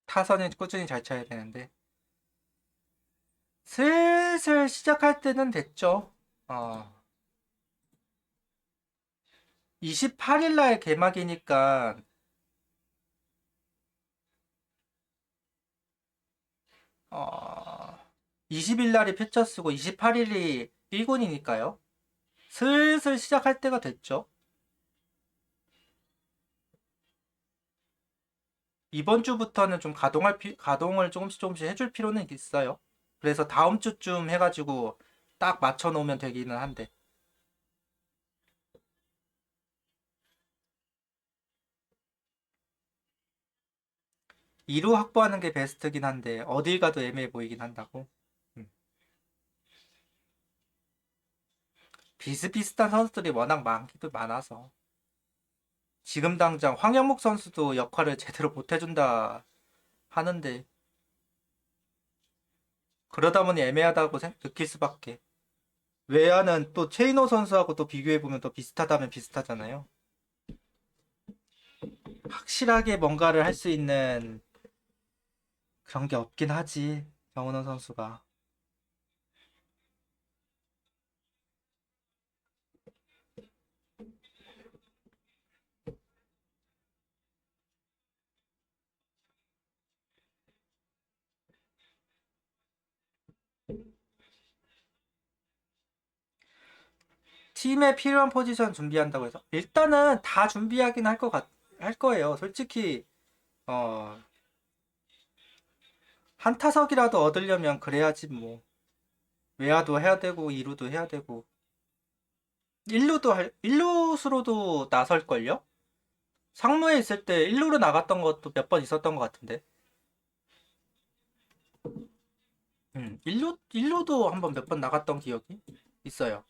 타선은 꾸준히 잘 쳐야 되는데 슬슬 시작할 때는 됐죠. 어, 28일 날 개막이니까 20일 날이 피쳐 쓰고 28일이 1군이니까요. 슬슬 시작할 때가 됐죠. 이번 주부터는 좀 가동을 조금씩 조금씩 해줄 필요는 있어요. 그래서 다음 주쯤 해가지고 딱 맞춰 놓으면 되기는 한데. 2루 확보하는 게 베스트긴 한데, 어딜 가도 애매해 보이긴 한다고. 음. 비슷비슷한 선수들이 워낙 많기도 많아서. 지금 당장 황영목 선수도 역할을 제대로 못 해준다 하는데, 그러다 보니 애매하다고 느낄 수밖에. 외야는 또 최인호 선수하고 또 비교해보면 또 비슷하다면 비슷하잖아요. 확실하게 뭔가를 할 수 있는 그런 게 없긴 하지. 정은원 선수가. 팀에 필요한 포지션 준비한다고 해서 일단은 다 준비하긴 할 거예요. 솔직히 어, 한 타석이라도 얻으려면 그래야지 뭐. 외야도 해야 되고 2루도 해야 되고 1루수로도 나설걸요? 상무에 있을 때 1루로 나갔던 것도 몇 번 있었던 것 같은데. 1루도 한번 몇 번 나갔던 기억이 있어요.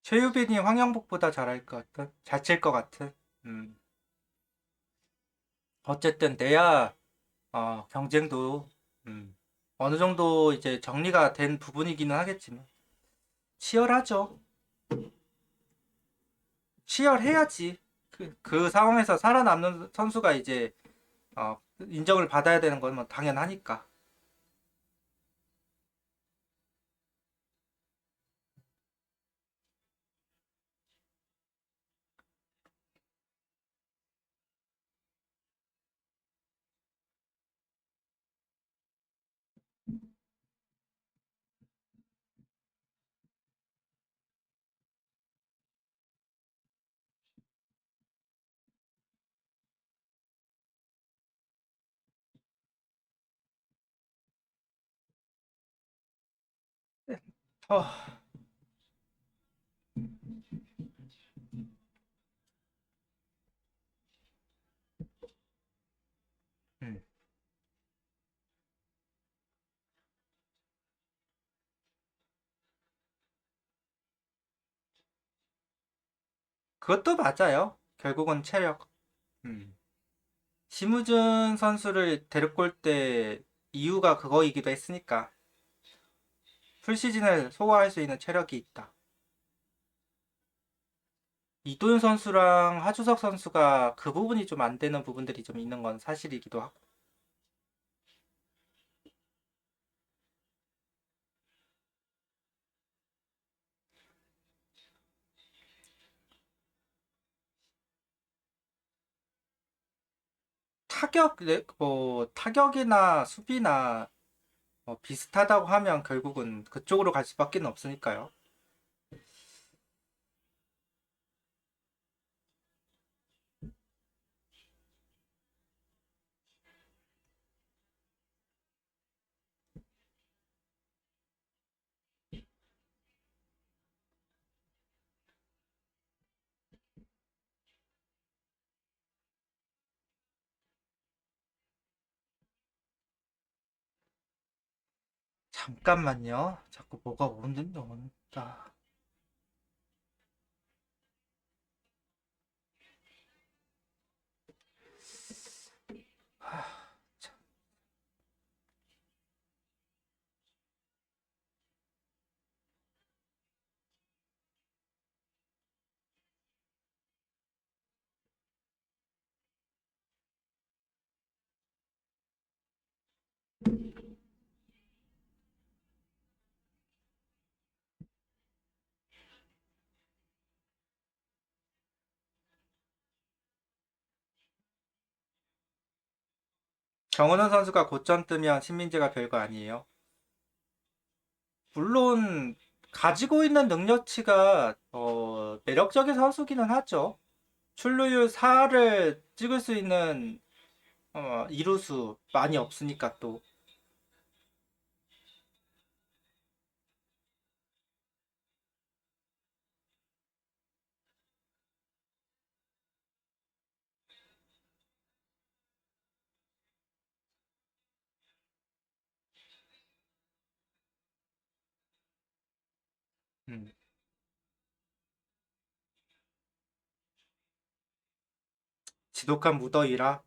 최유빈이 황영복보다 잘할 것 같은, 잘 칠 것 같은. 음. 어쨌든 내야 경쟁도 음, 어느 정도 이제 정리가 된 부분이기는 하겠지만 치열하죠. 치열해야지. 그 상황에서 살아남는 선수가 이제 인정을 받아야 되는 건 뭐 당연하니까. 어, 음. 그것도 맞아요. 결국은 체력. 음. 심우준 선수를 데리고 올 때 이유가 그거이기도 했으니까 풀시즌을 소화할 수 있는 체력이 있다. 이도윤 선수랑 하주석 선수가 그 부분이 좀 안 되는 부분들이 좀 있는 건 사실이기도 하고. 타격이나 수비나 비슷하다고 하면 결국은 그쪽으로 갈 수밖에 없으니까요. 잠깐만요. 자꾸 뭐가 온다. 참, 정은원 선수가 고점 뜨면 신민재가 별거 아니에요. 물론 가지고 있는 능력치가 매력적인 선수기는 하죠. 출루율 4를 찍을 수 있는 이루수 많이 없으니까 또. 음, 지독한 무더위라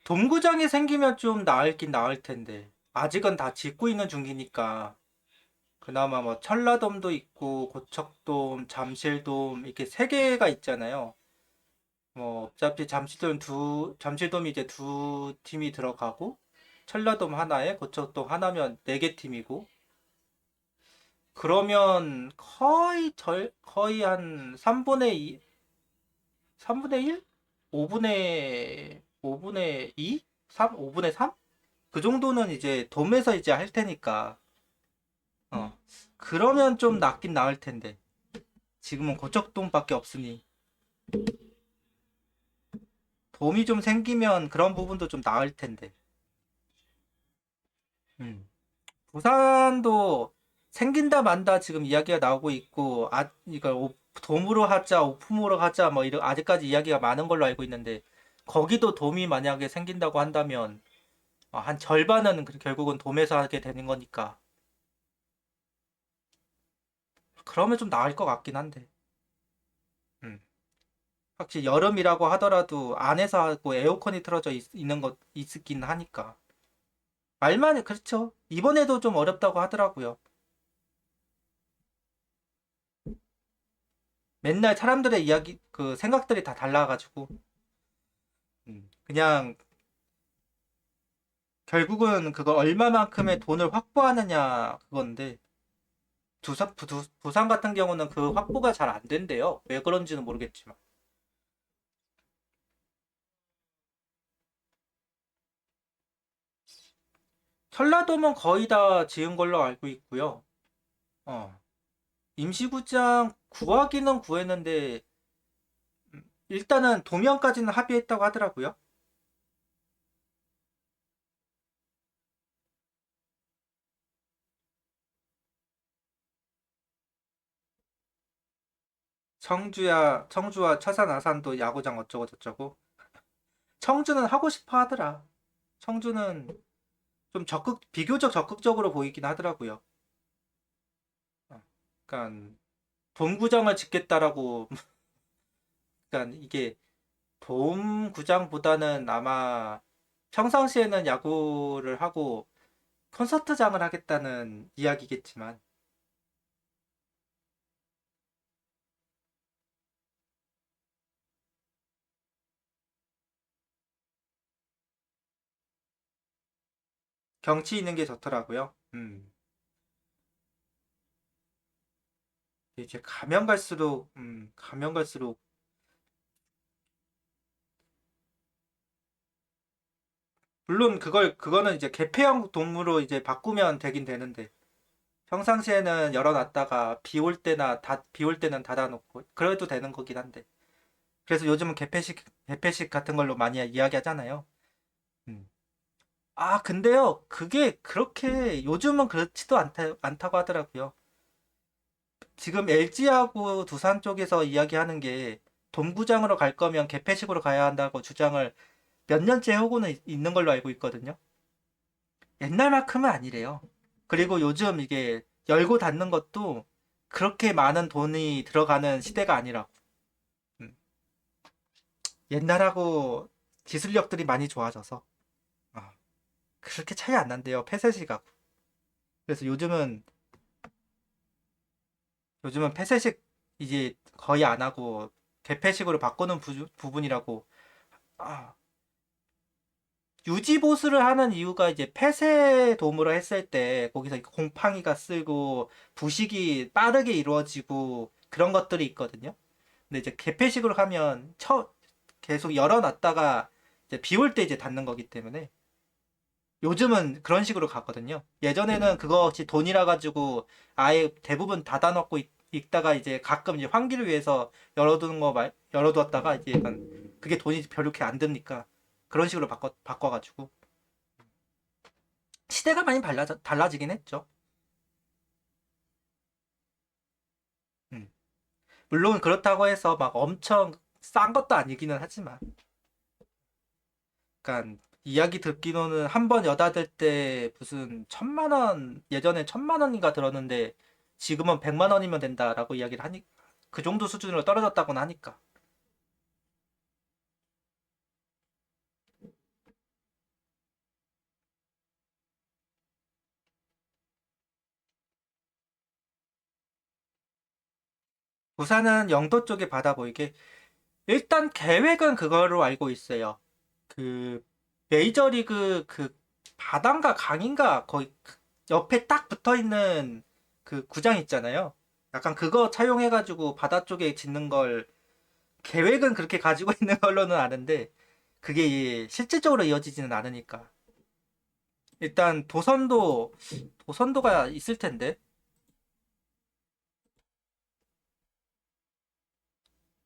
돔구장이 생기면 좀 나을긴 나을 텐데 아직은 다 짓고 있는 중이니까 그나마 뭐 천라돔도 있고 고척돔, 잠실돔 이렇게 세 개가 있잖아요. 뭐 어차피 잠실돔이 이제 두 팀이 들어가고 천라돔 하나에 고척돔 하나면 네 개 팀이고 그러면 거의 한 3분의 2, 3분의 1? 5분의 2? 5분의 3? 그 정도는 이제 돔에서 이제 할 테니까 그러면 좀 낫긴 나을 텐데 지금은 고척돔밖에 없으니 돔이 좀 생기면 그런 부분도 좀 나을 텐데 음. 부산도 생긴다 만다 지금 이야기가 나오고 있고 이걸 돔으로 하자 오품으로 하자 뭐 이런 아직까지 이야기가 많은 걸로 알고 있는데 거기도 돔이 만약에 생긴다고 한다면 한 절반은 결국은 돔에서 하게 되는 거니까 그러면 좀 나을 것 같긴 한데 음. 확실히 여름이라고 하더라도 안에서 하고 에어컨이 틀어져 있는 것 있긴 하니까 말만 그렇죠. 이번에도 좀 어렵다고 하더라고요. 맨날 사람들의 이야기 그 생각들이 다 달라가지고 그냥 결국은 그거 얼마만큼의 돈을 확보하느냐 그건데 부산 같은 경우는 그 확보가 잘 안 된대요. 왜 그런지는 모르겠지만 전라도는 거의 다 지은 걸로 알고 있고요. 어, 임시구장 구하기는 구했는데 일단은 도면까지는 합의했다고 하더라고요. 청주와 차산 아산도 야구장 어쩌고 저쩌고. 청주는 하고 싶어 하더라. 청주는 좀 비교적 적극적으로 보이긴 하더라고요. 그러니까 돔구장을 짓겠다라고, 그러니까 이게 돔구장보다는 아마 평상시에는 야구를 하고 콘서트장을 하겠다는 이야기겠지만, 경치 있는 게 좋더라고요. 이제 가면 갈수록 물론 그거는 이제 개폐형 동물로 이제 바꾸면 되긴 되는데 평상시에는 열어놨다가 비 올 때는 닫아놓고 그래도 되는 거긴 한데 그래서 요즘은 개폐식 같은 걸로 많이 이야기하잖아요. 음. 아, 근데요, 그게 그렇게 요즘은 그렇지도 않다고 하더라고요. 지금 LG하고 두산 쪽에서 이야기하는 게 돔구장으로 갈 거면 개폐식으로 가야 한다고 주장을 몇 년째 하고는 있는 걸로 알고 있거든요. 옛날만큼은 아니래요. 그리고 요즘 이게 열고 닫는 것도 그렇게 많은 돈이 들어가는 시대가 아니라고. 음. 옛날하고 기술력들이 많이 좋아져서 아, 그렇게 차이 안 난대요. 폐쇄식하고. 그래서 요즘은 폐쇄식 이제 거의 안 하고 개폐식으로 바꾸는 부분이라고. 아, 유지 보수를 하는 이유가 이제 폐쇄 도모를 했을 때 거기서 곰팡이가 쓸고 부식이 빠르게 이루어지고 그런 것들이 있거든요. 근데 이제 개폐식으로 하면 계속 열어놨다가 이제 비올 때 이제 닫는 거기 때문에 요즘은 그런 식으로 가거든요. 예전에는 그거 없이 돈이라 가지고 아예 대부분 닫아놓고 있다가 이제 가끔 이제 환기를 위해서 열어두었다가 이제 약간 그게 돈이 별로 이렇게 안 드니까 그런 식으로 바꿔가지고 시대가 많이 달라지긴 했죠. 음. 물론 그렇다고 해서 막 엄청 싼 것도 아니기는 하지만, 그러니까 이야기 듣기로는 한 번 여다 들 때 무슨 1,000만 원, 예전에 1,000만 원인가 들었는데 지금은 100만 원이면 된다라고 이야기를 하니 그 정도 수준으로 떨어졌다고는 하니까. 부산은 영도 쪽에 바다 보이게 일단 계획은 그거로 알고 있어요. 그 메이저리그 그 바다인가 강인가 거의 그 옆에 딱 붙어 있는 그 구장 있잖아요. 약간 그거 차용해가지고 바다 쪽에 짓는 걸 계획은 그렇게 가지고 있는 걸로는 아는데 그게 실질적으로 이어지지는 않으니까. 일단 도선도가 있을 텐데.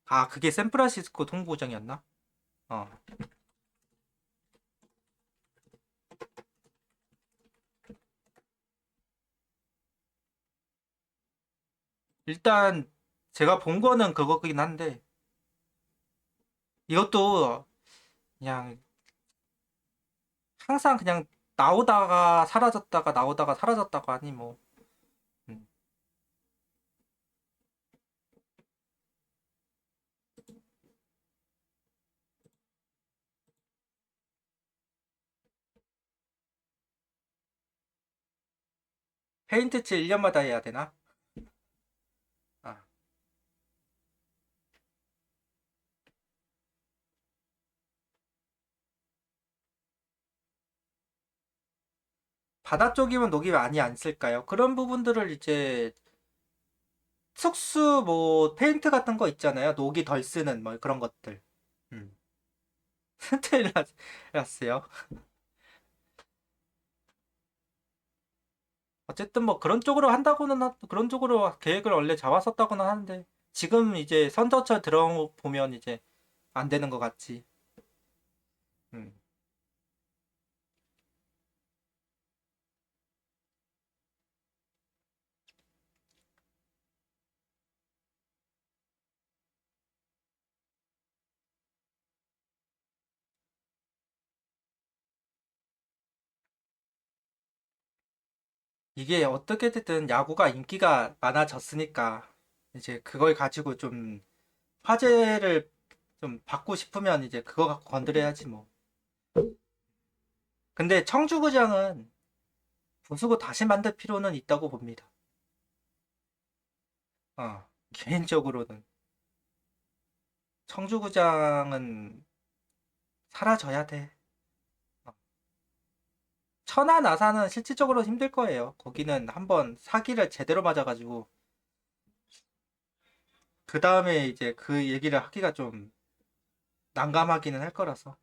아, 그게 샌프란시스코 동부구장이었나? 어. 일단 제가 본 거는 그거긴 한데 이것도 그냥 항상 그냥 나오다가 사라졌다가 나오다가 사라졌다가 하니 뭐. 음. 페인트 칠 1년마다 해야 되나? 아. 바다 쪽이면 녹이 많이 안 쓸까요? 그런 부분들을 이제 특수 뭐 페인트 같은 거 있잖아요. 녹이 덜 쓰는 뭐 그런 것들. 음. 스텔라스요. 어쨌든 뭐 그런 쪽으로 계획을 원래 잡았었다고는 하는데 지금 이제 선저철 들어보면 이제 안 되는 것 같지. 음. 이게 어떻게 됐든 야구가 인기가 많아졌으니까 이제 그걸 가지고 좀 화제를 좀 받고 싶으면 이제 그거 갖고 건드려야지 뭐. 근데 청주구장은 부수고 다시 만들 필요는 있다고 봅니다. 개인적으로는 청주구장은 사라져야 돼. 어, 천하 나사는 실질적으로 힘들 거예요. 거기는 한번 사기를 제대로 맞아가지고 그 다음에 이제 그 얘기를 하기가 좀 난감하기는 할 거라서.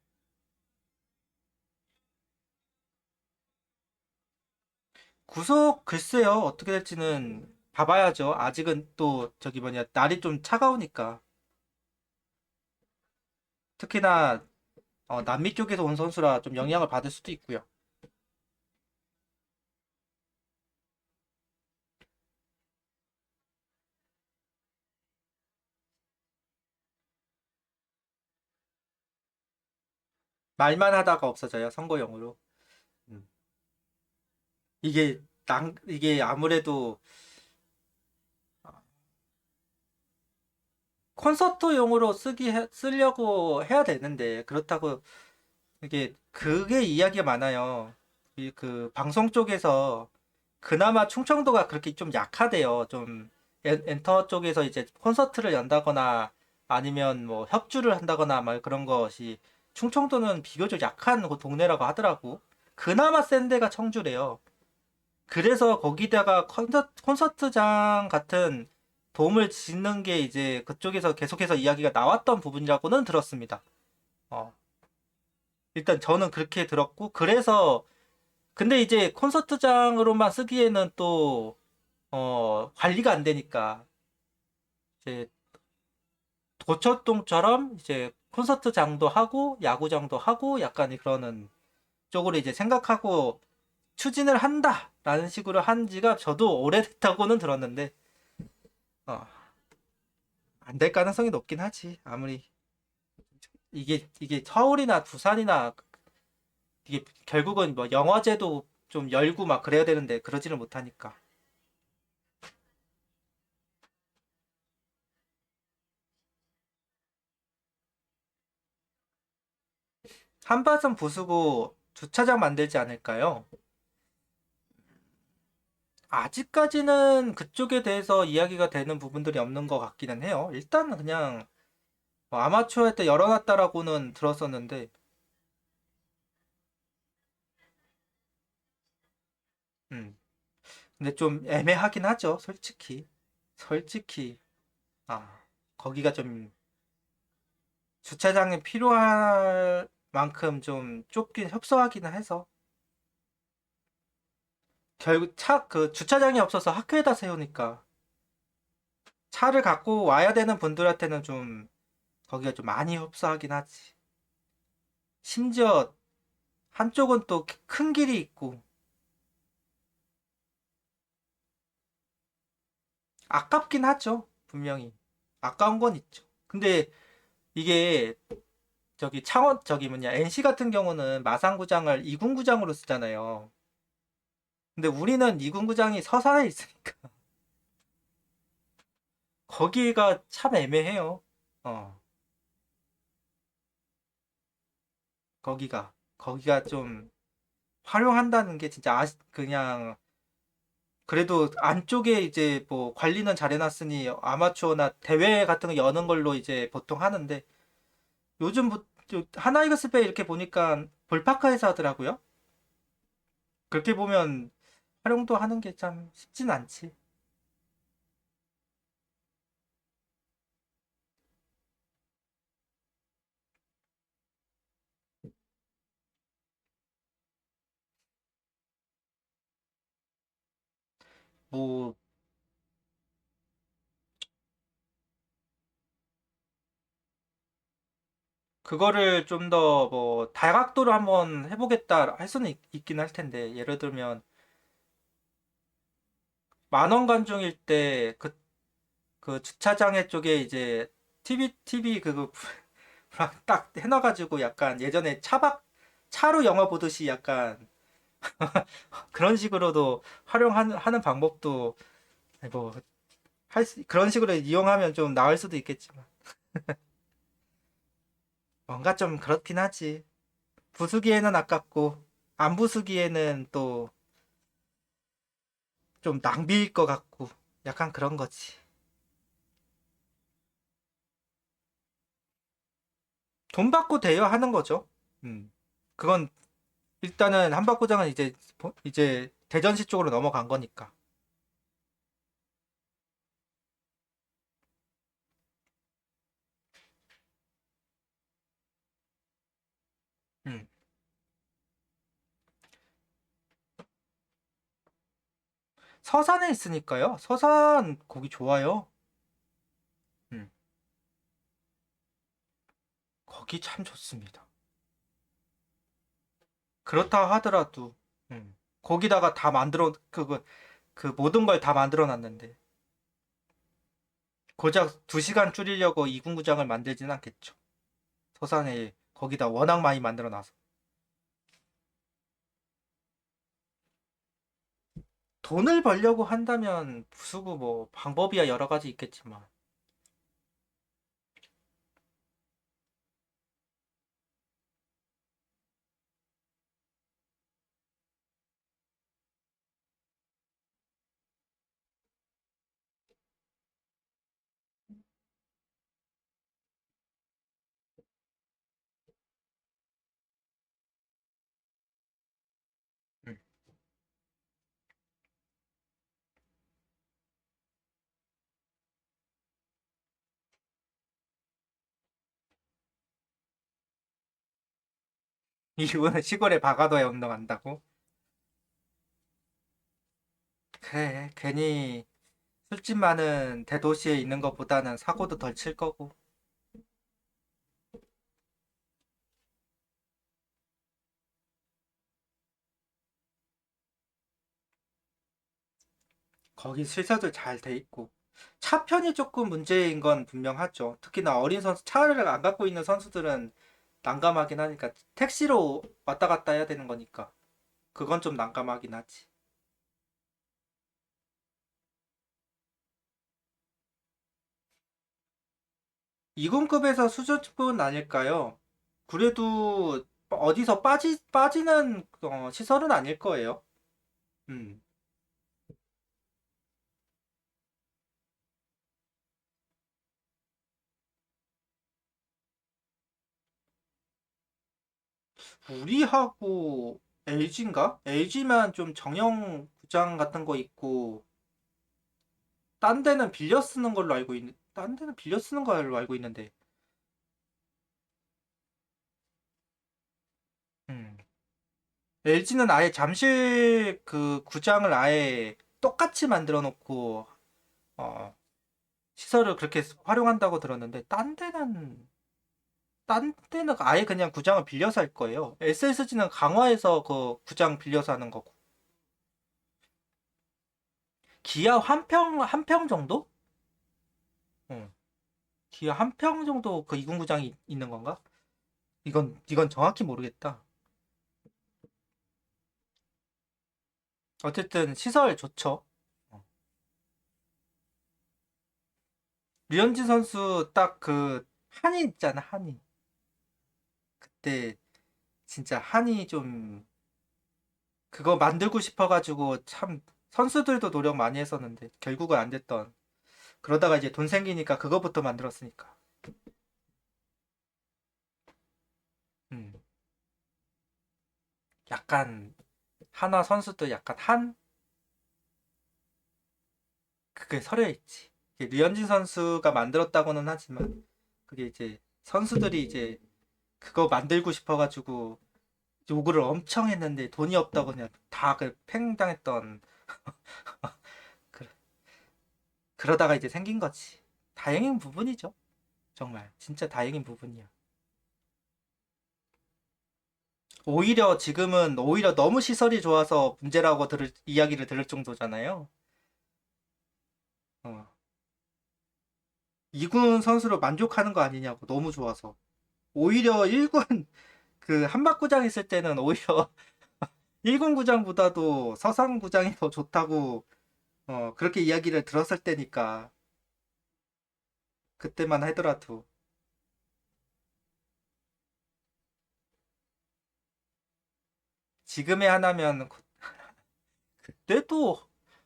구속 글쎄요. 어떻게 될지는 봐봐야죠. 아직은 또 저기 뭐냐 날이 좀 차가우니까. 특히나 남미 쪽에서 온 선수라 좀 영향을 받을 수도 있고요. 말만 하다가 없어져요. 선거용으로. 음. 이게 아무래도 콘서트용으로 쓰려고 해야 되는데 그렇다고 그게 이야기가 많아요. 그 방송 쪽에서 그나마 충청도가 그렇게 좀 약하대요. 좀 엔터 쪽에서 이제 콘서트를 연다거나 아니면 뭐 협주를 한다거나 막 그런 것이 충청도는 비교적 약한 그 동네라고 하더라고. 그나마 센 데가 청주래요. 그래서 거기다가 콘서트장 같은 도움을 짓는 게 이제 그쪽에서 계속해서 이야기가 나왔던 부분이라고는 들었습니다. 어, 일단 저는 그렇게 들었고, 그래서, 근데 이제 콘서트장으로만 쓰기에는 또, 관리가 안 되니까, 이제 도처동처럼 이제 콘서트장도 하고, 야구장도 하고, 약간 그러는 쪽으로 이제 생각하고 추진을 한다라는 식으로 한 지가 저도 오래됐다고는 들었는데, 어, 안 될 가능성이 높긴 하지. 아무리 이게 서울이나 부산이나 이게 결국은 뭐 영화제도 좀 열고 막 그래야 되는데 그러지를 못하니까. 한바SM 부수고 주차장 만들지 않을까요? 아직까지는 그쪽에 대해서 이야기가 되는 부분들이 없는 것 같기는 해요. 일단 그냥 뭐 아마추어 할 때 열어놨다라고는 들었었는데, 음. 근데 좀 애매하긴 하죠, 솔직히. 솔직히, 아, 거기가 좀 주차장이 필요할 만큼 좀 좁긴 협소하기는 해서. 결국 그 주차장이 없어서 학교에다 세우니까 차를 갖고 와야 되는 분들한테는 좀 거기가 좀 많이 흡사하긴 하지. 심지어 한쪽은 또 큰 길이 있고 아깝긴 하죠. 분명히. 아까운 건 있죠. 근데 이게 저기 창원 저기 뭐냐 NC 같은 경우는 마산구장을 이군구장으로 쓰잖아요. 근데 우리는 이군구장이 서산에 있으니까 거기가 참 애매해요. 어, 거기가 좀 활용한다는 게 진짜 그냥 그래도 안쪽에 이제 뭐 관리는 잘 해놨으니 아마추어나 대회 같은 거 여는 걸로 이제 보통 하는데 요즘 하나이글스페 이렇게 보니까 볼파카에서 하더라고요. 그렇게 보면 활용도 하는 게 참 쉽진 않지. 뭐 그거를 좀 더 뭐 다각도로 한번 해보겠다 할 수는 있긴 할 텐데 예를 들면 만원 관중일 때 그 주차장에 쪽에 이제 TV 그거 딱 해놔가지고 약간 예전에 차로 영화 보듯이 약간 그런 식으로도 활용하는 방법도 뭐 그런 식으로 이용하면 좀 나을 수도 있겠지만 뭔가 좀 그렇긴 하지. 부수기에는 아깝고 안 부수기에는 또 좀 낭비일 것 같고 약간 그런 거지. 돈 받고 대여하는 거죠. 음. 그건 일단은 한박구장은 이제 대전시 쪽으로 넘어간 거니까. 음. 서산에 있으니까요. 서산 거기 좋아요. 음. 거기 참 좋습니다. 그렇다 하더라도 거기다가 다 만들어 그 모든 걸 다 만들어 놨는데 고작 2시간 줄이려고 이군구장을 만들진 않겠죠. 서산에 거기다 워낙 많이 만들어 놔서. 돈을 벌려고 한다면 부수고 뭐 방법이야 여러 가지 있겠지만 음. 이분은 시골에 바가더에 운동한다고? 그래 괜히 술집 많은 대도시에 있는 것보다는 사고도 덜 칠 거고 거기 시설도 잘 돼 있고 차편이 조금 문제인 건 분명하죠. 특히나 어린 선수 차를 안 갖고 있는 선수들은 난감하긴 하니까 택시로 왔다 갔다 해야 되는 거니까 그건 좀 난감하긴 하지. 2군급에서 수준급은 아닐까요? 그래도 어디서 빠지는 시설은 아닐 거예요. 음. 우리하고 LG인가? LG만 좀 정형 구장 같은 거 있고 딴 데는 빌려 쓰는 걸로 알고 있는데. 음. LG는 아예 잠실 그 구장을 아예 똑같이 만들어 놓고 어, 시설을 그렇게 활용한다고 들었는데 딴 데는 아예 그냥 구장을 빌려서 할 거예요. SSG는 강화에서 그 구장 빌려서 하는 거고. 기아 한 평 정도? 응. 기아 한 평 정도 그 이군 구장이 있는 건가? 이건 정확히 모르겠다. 어쨌든 시설 좋죠. 어. 류현진 선수 딱 그 한이 있잖아, 한이. 그때 진짜 한이 좀 그거 만들고 싶어가지고 참 선수들도 노력 많이 했었는데 결국은 안 됐던. 그러다가 이제 돈 생기니까 그거부터 만들었으니까. 음. 약간 하나 선수도 약간 그게 서려 있지. 류현진 선수가 만들었다고는 하지만 그게 이제 선수들이 이제 그거 만들고 싶어가지고 요구를 엄청 했는데 돈이 없다고 그냥 다 그 팽당했던 그- 그러다가 이제 생긴 거지. 다행인 부분이죠. 정말 진짜 다행인 부분이야. 오히려 지금은 오히려 너무 시설이 좋아서 문제라고 이야기를 들을 정도잖아요. 어. 2군 선수로 만족하는 거 아니냐고 너무 좋아서. 오히려 1군 그 한박구장 있을 때는 오히려 1군 구장보다도 서상 구장이 더 좋다고 그렇게 이야기를 들었을 때니까 그때만 하더라도 지금의 하나면 그때도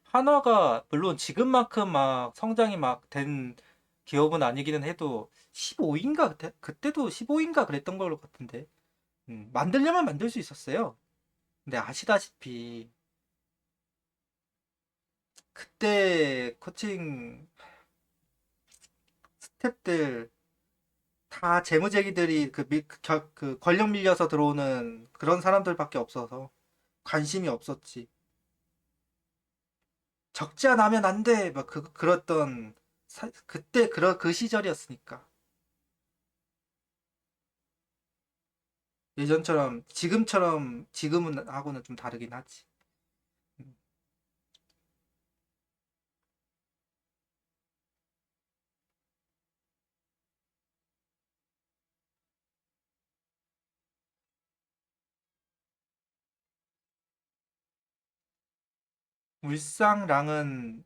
한화가 물론 지금만큼 막 성장이 막 된 기업은 아니기는 해도 15인가 그때도 15인가 그랬던 걸로 같은데 만들려면 만들 수 있었어요. 근데 아시다시피 그때 코칭 스태프들 다 재무제기들이 그 권력 밀려서 들어오는 그런 사람들밖에 없어서 관심이 없었지. 적지 않으면 안 돼. 막 그랬던 그때 그 시절이었으니까. 예전처럼 지금처럼 지금은 하고는 좀 다르긴 하지. 음. 울상랑은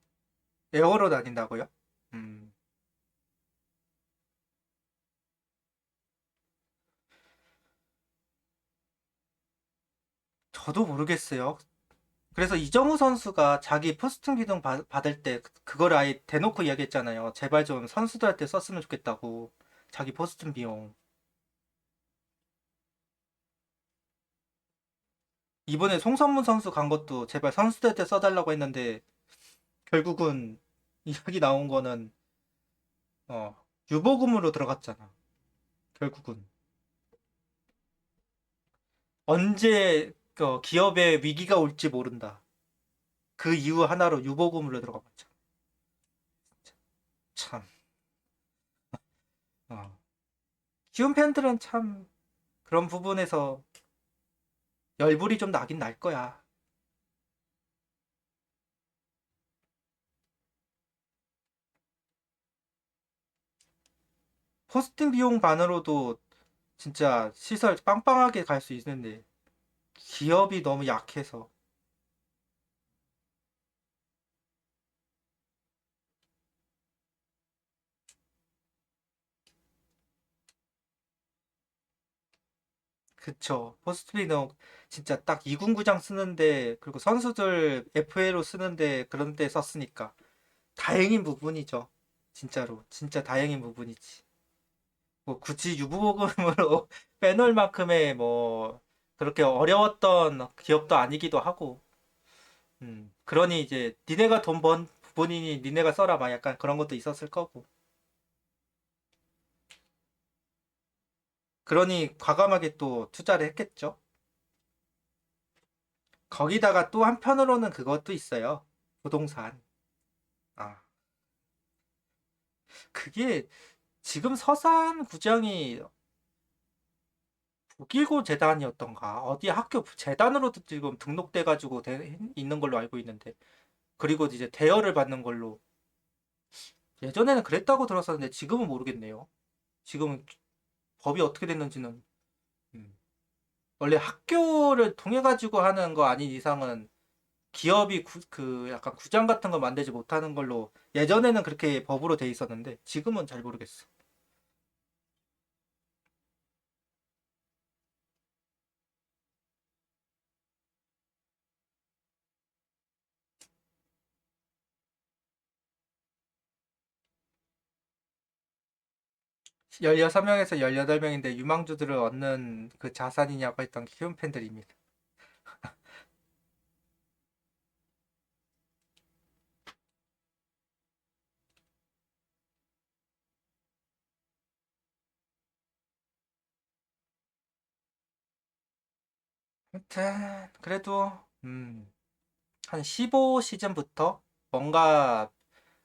에어로 다닌다고요? 음. 저도 모르겠어요. 그래서 이정우 선수가 자기 포스팅 비용 받을 때 그걸 아예 대놓고 이야기했잖아요. 제발 좀 선수들한테 썼으면 좋겠다고. 자기 포스팅 비용. 이번에 송선문 선수 간 것도 제발 선수들한테 써달라고 했는데 결국은 이야기 나온 거는 어, 유보금으로 들어갔잖아. 결국은. 언제 기업에 위기가 올지 모른다. 그 이유 하나로 유보금으로 들어가 봤죠. 참. 어. 키움 팬들은 참 그런 부분에서 열불이 좀 나긴 날 거야. 포스팅 비용만으로도 진짜 시설 빵빵하게 갈 수 있는데 기업이 너무 약해서 그쵸. 포스팅 비용 진짜 딱 이군구장 쓰는데 그리고 선수들 FA로 쓰는데 그런 데 썼으니까 다행인 부분이죠. 진짜로 진짜 다행인 부분이지. 뭐 굳이 유보금으로 빼놓을 만큼의 뭐 그렇게 어려웠던 기업도 아니기도 하고 그러니 이제 니네가 돈 번 부분이니 니네가 써라 막 약간 그런 것도 있었을 거고 그러니 과감하게 또 투자를 했겠죠. 거기다가 또 한편으로는 그것도 있어요. 부동산. 아, 그게 지금 서산 구장이 북일고 재단이었던가 어디 학교 재단으로도 지금 등록돼가지고 있는 걸로 알고 있는데 그리고 이제 대여를 받는 걸로 예전에는 그랬다고 들었었는데 지금은 모르겠네요. 지금은 법이 어떻게 됐는지는 음. 원래 학교를 통해 가지고 하는 거 아닌 이상은 기업이 그 약간 구장 같은 거 만들지 못하는 걸로 예전에는 그렇게 법으로 돼 있었는데 지금은 잘 모르겠어. 16명에서 18명인데 유망주들을 얻는 그 자산이냐고 했던 키움 팬들입니다. 아무튼 그래도 한 15시즌부터 뭔가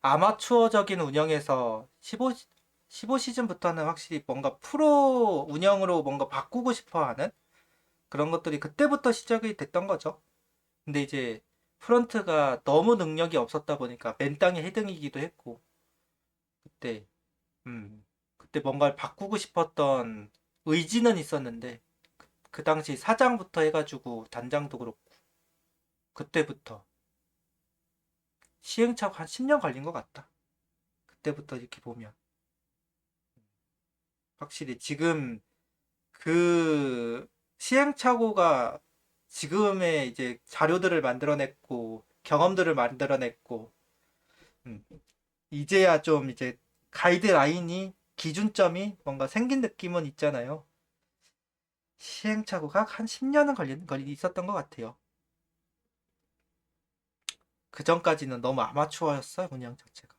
아마추어적인 운영에서 15시즌부터는 확실히 뭔가 프로 운영으로 뭔가 바꾸고 싶어 하는 그런 것들이 그때부터 시작이 됐던 거죠. 근데 이제 프런트가 너무 능력이 없었다 보니까 맨땅에 헤딩이기도 했고, 그때, 음, 그때 뭔가를 바꾸고 싶었던 의지는 있었는데, 그 당시 사장부터 해가지고 단장도 그렇고, 그때부터 시행착오 한 10년 걸린 것 같다. 그때부터 이렇게 보면. 확실히 지금 그 시행착오가 지금의 이제 자료들을 만들어냈고 경험들을 만들어냈고 음, 이제야 좀 이제 가이드라인이 기준점이 뭔가 생긴 느낌은 있잖아요. 시행착오가 한 10년은 있었던 것 같아요. 그 전까지는 너무 아마추어였어요, 운영 자체가.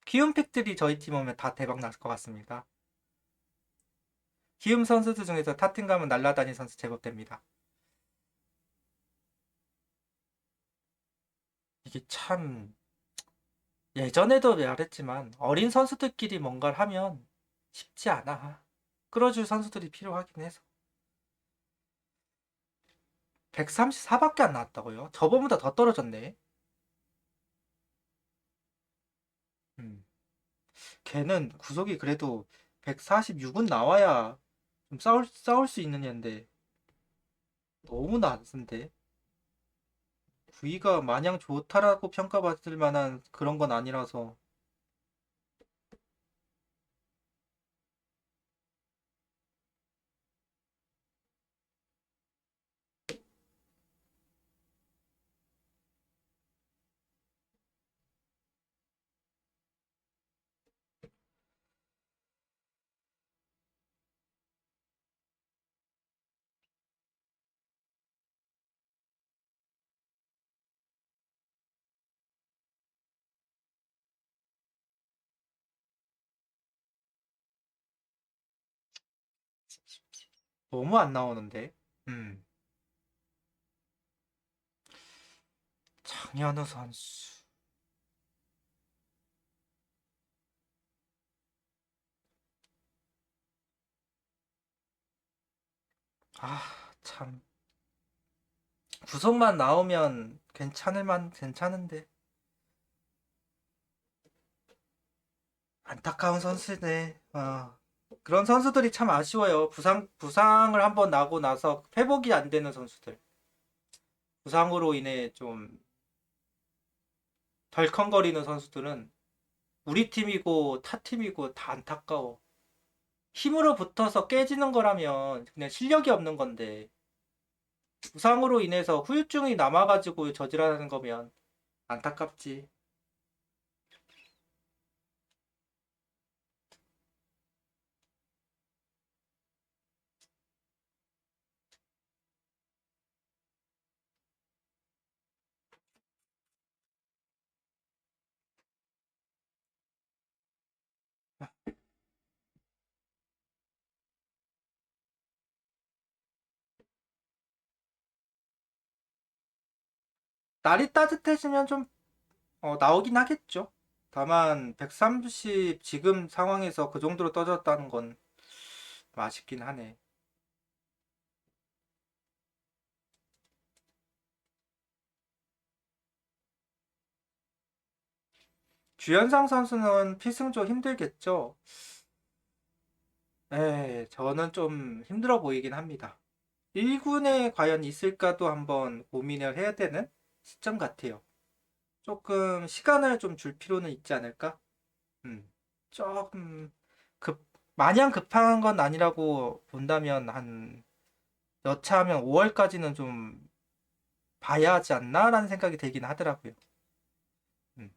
키움 픽들이 저희 팀 오면 다 대박 날 것 같습니다. 키움 선수들 중에서 타팀 가면 날라다니는 선수 제법 됩니다. 이게 참 예전에도 말했지만 어린 선수들끼리 뭔가를 하면 쉽지 않아. 끌어줄 선수들이 필요하긴 해서. 134밖에 안 나왔다고요? 저번보다 더 떨어졌네. 음. 걔는 구속이 그래도 146은 나와야 좀 싸울 수 있는 애인데 너무 낮은데. 부위가 마냥 좋다라고 평가받을 만한 그런 건 아니라서. 너무 안 나오는데. 음. 장현우 선수. 아, 참. 구속만 나오면 괜찮은데. 안타까운 선수네. 그런 선수들이 참 아쉬워요. 부상을 한번 나고 나서 회복이 안 되는 선수들. 부상으로 인해 좀 덜컹거리는 선수들은 우리 팀이고 타 팀이고 다 안타까워. 힘으로 붙어서 깨지는 거라면 그냥 실력이 없는 건데 부상으로 인해서 후유증이 남아가지고 저질하는 거면 안타깝지. 날이 따뜻해지면 좀 나오긴 하겠죠. 다만 130 지금 상황에서 그 정도로 떨어졌다는 건 좀 아쉽긴 하네. 주현상 선수는 필승조 힘들겠죠? 네, 저는 좀 힘들어 보이긴 합니다. 1군에 과연 있을까도 한번 고민을 해야 되는 시점 같아요. 조금 시간을 좀 줄 필요는 있지 않을까? 조금 마냥 급한 건 아니라고 본다면 한 여차하면 5월까지는 좀 봐야 하지 않나라는 생각이 들긴 하더라고요. 음.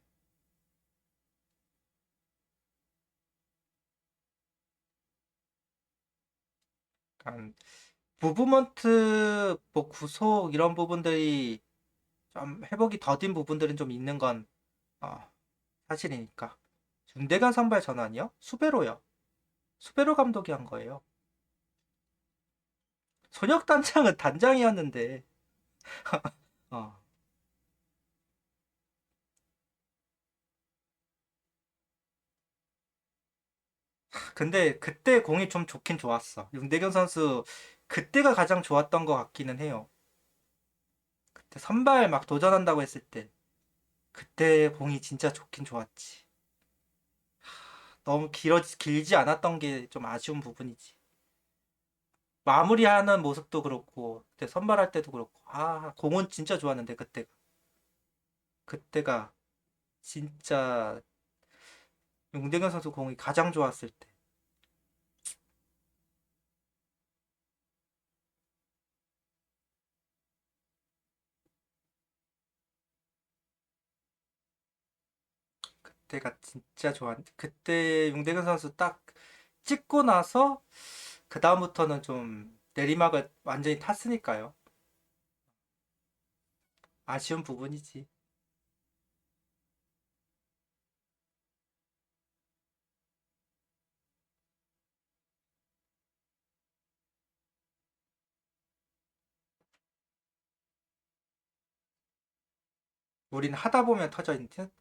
약간 무브먼트, 뭐 구속 이런 부분들이 좀 회복이 더딘 부분들은 좀 있는 건 어, 사실이니까. 윤대관 선발 전환이요? 수베로요. 수베로 감독이 한 거예요. 소녀단장은 단장이었는데. 어. 근데 그때 공이 좀 좋긴 좋았어. 윤대경 선수 그때가 가장 좋았던 것 같기는 해요. 그때 선발 막 도전한다고 했을 때 그때 공이 진짜 좋긴 좋았지. 너무 길지 않았던 게 좀 아쉬운 부분이지. 마무리하는 모습도 그렇고 그때 선발할 때도 그렇고 공은 진짜 좋았는데 그때가 진짜 윤대경 선수 공이 가장 좋았을 때. 그때가 진짜 좋았는데 그때 윤대근 선수 딱 찍고 나서 그 다음부터는 좀 내리막을 완전히 탔으니까요. 아쉬운 부분이지. 우린 하다 보면 터져 있는 듯.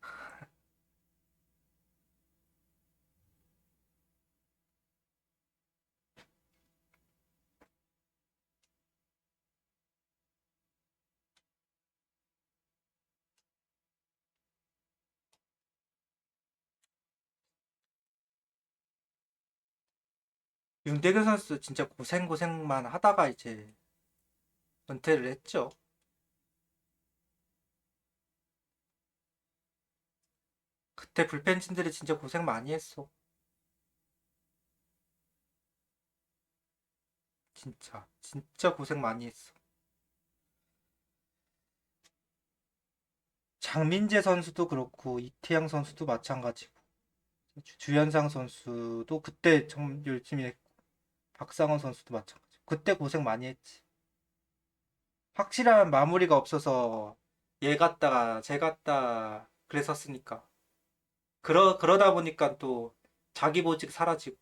윤대근 선수 진짜 고생만 하다가 이제 은퇴를 했죠. 그때 불펜진들이 진짜 고생 많이 했어. 진짜 고생 많이 했어. 장민재 선수도 그렇고 이태양 선수도 마찬가지고 주현상 선수도 그때 좀 열심히 했고 박상원 선수도 마찬가지고 그때 고생 많이 했지. 확실한 마무리가 없어서 얘 같다가 쟤 같다 그랬었으니까. 그러다 보니까 또 자기 보직 사라지고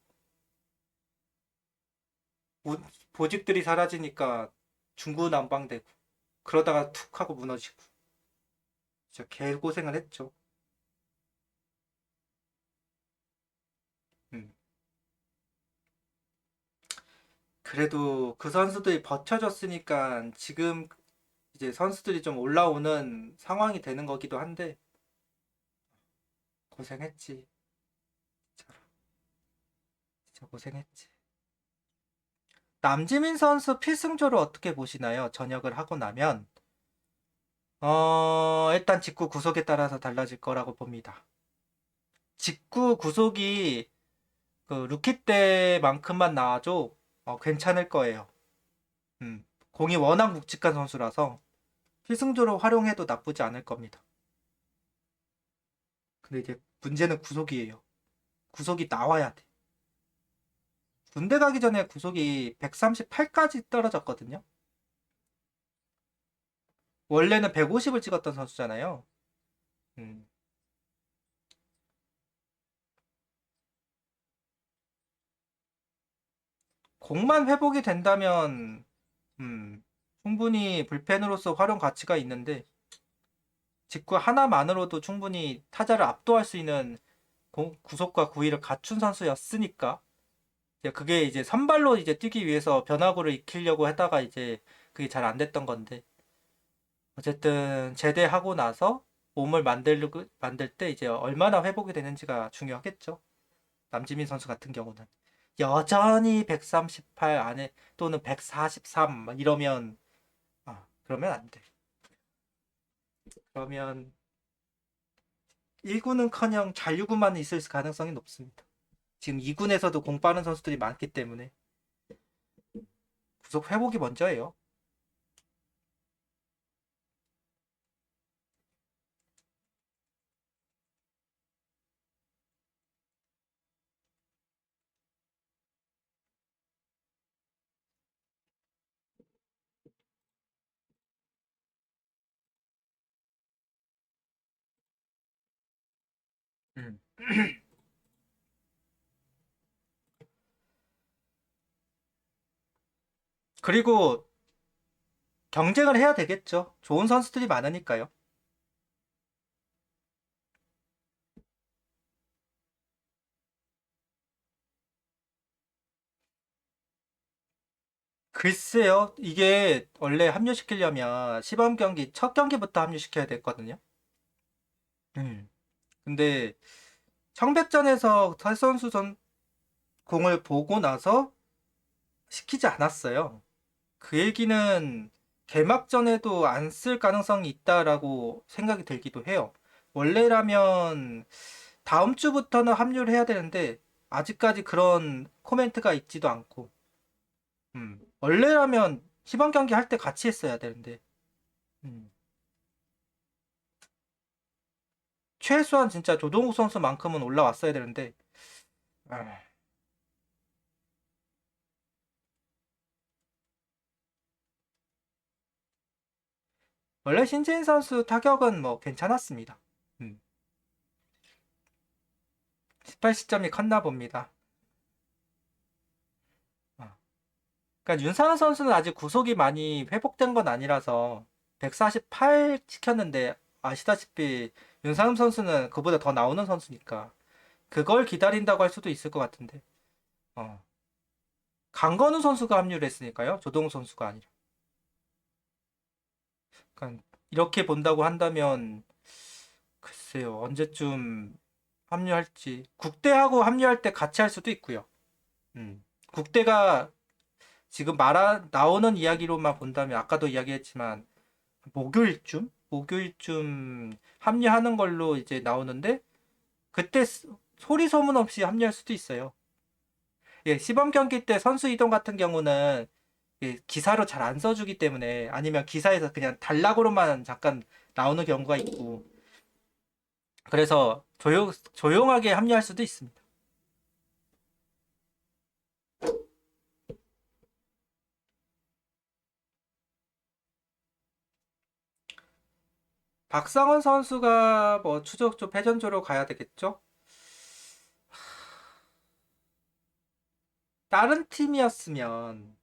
우- 보직들이 사라지니까 중구난방되고 그러다가 툭 하고 무너지고 진짜 개고생을 했죠. 음. 그래도 그 선수들이 버텨줬으니까 지금 이제 선수들이 좀 올라오는 상황이 되는 거기도 한데 고생했지. 진짜, 진짜 고생했지. 남지민 선수 필승조를 어떻게 보시나요? 전역을 하고 나면 일단 직구 구속에 따라서 달라질 거라고 봅니다. 직구 구속이 그 루키 때만큼만 나와도 괜찮을 거예요. 공이 워낙 묵직한 선수라서 필승조로 활용해도 나쁘지 않을 겁니다. 근데 이제 문제는 구속이에요. 구속이 나와야 돼. 군대 가기 전에 구속이 138까지 떨어졌거든요. 원래는 150을 찍었던 선수잖아요. 음, 공만 회복이 된다면 충분히 불펜으로서 활용 가치가 있는데 직구 하나만으로도 충분히 타자를 압도할 수 있는 구속과 구위를 갖춘 선수였으니까 그게 이제 선발로 이제 뛰기 위해서 변화구를 익히려고 하다가 이제 그게 잘 안 됐던 건데 어쨌든 제대하고 나서 몸을 만들 때 이제 얼마나 회복이 되는지가 중요하겠죠. 남지민 선수 같은 경우는 여전히 138 안에 또는 143 이러면 그러면 안 돼. 그러면 1군은커녕 잔류군만 있을 가능성이 높습니다. 지금 2군에서도 공 빠른 선수들이 많기 때문에 구속 회복이 먼저예요. 음. 그리고 경쟁을 해야 되겠죠. 좋은 선수들이 많으니까요. 글쎄요, 이게 원래 합류시키려면 시범 경기 첫 경기부터 합류시켜야 됐거든요. 음. 근데 청백전에서 탈선수 전 공을 보고 나서 시키지 않았어요. 그 얘기는 개막전에도 안 쓸 가능성이 있다라고 생각이 들기도 해요. 원래라면 다음 주부터는 합류를 해야 되는데 아직까지 그런 코멘트가 있지도 않고 원래라면 시범 경기 할 때 같이 했어야 되는데 음. 최소한 진짜 조동욱 선수만큼은 올라왔어야 되는데 아, 원래 신재인 선수 타격은 뭐 괜찮았습니다. 18시점이 컸나 봅니다. 어. 그러니까 윤상현 선수는 아직 구속이 많이 회복된 건 아니라서 148 지켰는데 아시다시피 윤상현 선수는 그보다 더 나오는 선수니까 그걸 기다린다고 할 수도 있을 것 같은데 어. 강건우 선수가 합류를 했으니까요. 조동욱 선수가 아니라. 그러니까 이렇게 본다고 한다면 글쎄요. 언제쯤 합류할지. 국대하고 합류할 때 같이 할 수도 있고요. 국대가 지금 나오는 이야기로만 본다면 아까도 이야기했지만 목요일쯤 합류하는 걸로 이제 나오는데 그때 소리 소문 없이 합류할 수도 있어요. 예, 시범 경기 때 선수 이동 같은 경우는 예, 기사로 잘 안 써주기 때문에 아니면 기사에서 그냥 단락으로만 잠깐 나오는 경우가 있고 그래서 조용하게 합류할 수도 있습니다. 박상원 선수가 뭐 추적조 패전조로 가야 되겠죠? 다른 팀이었으면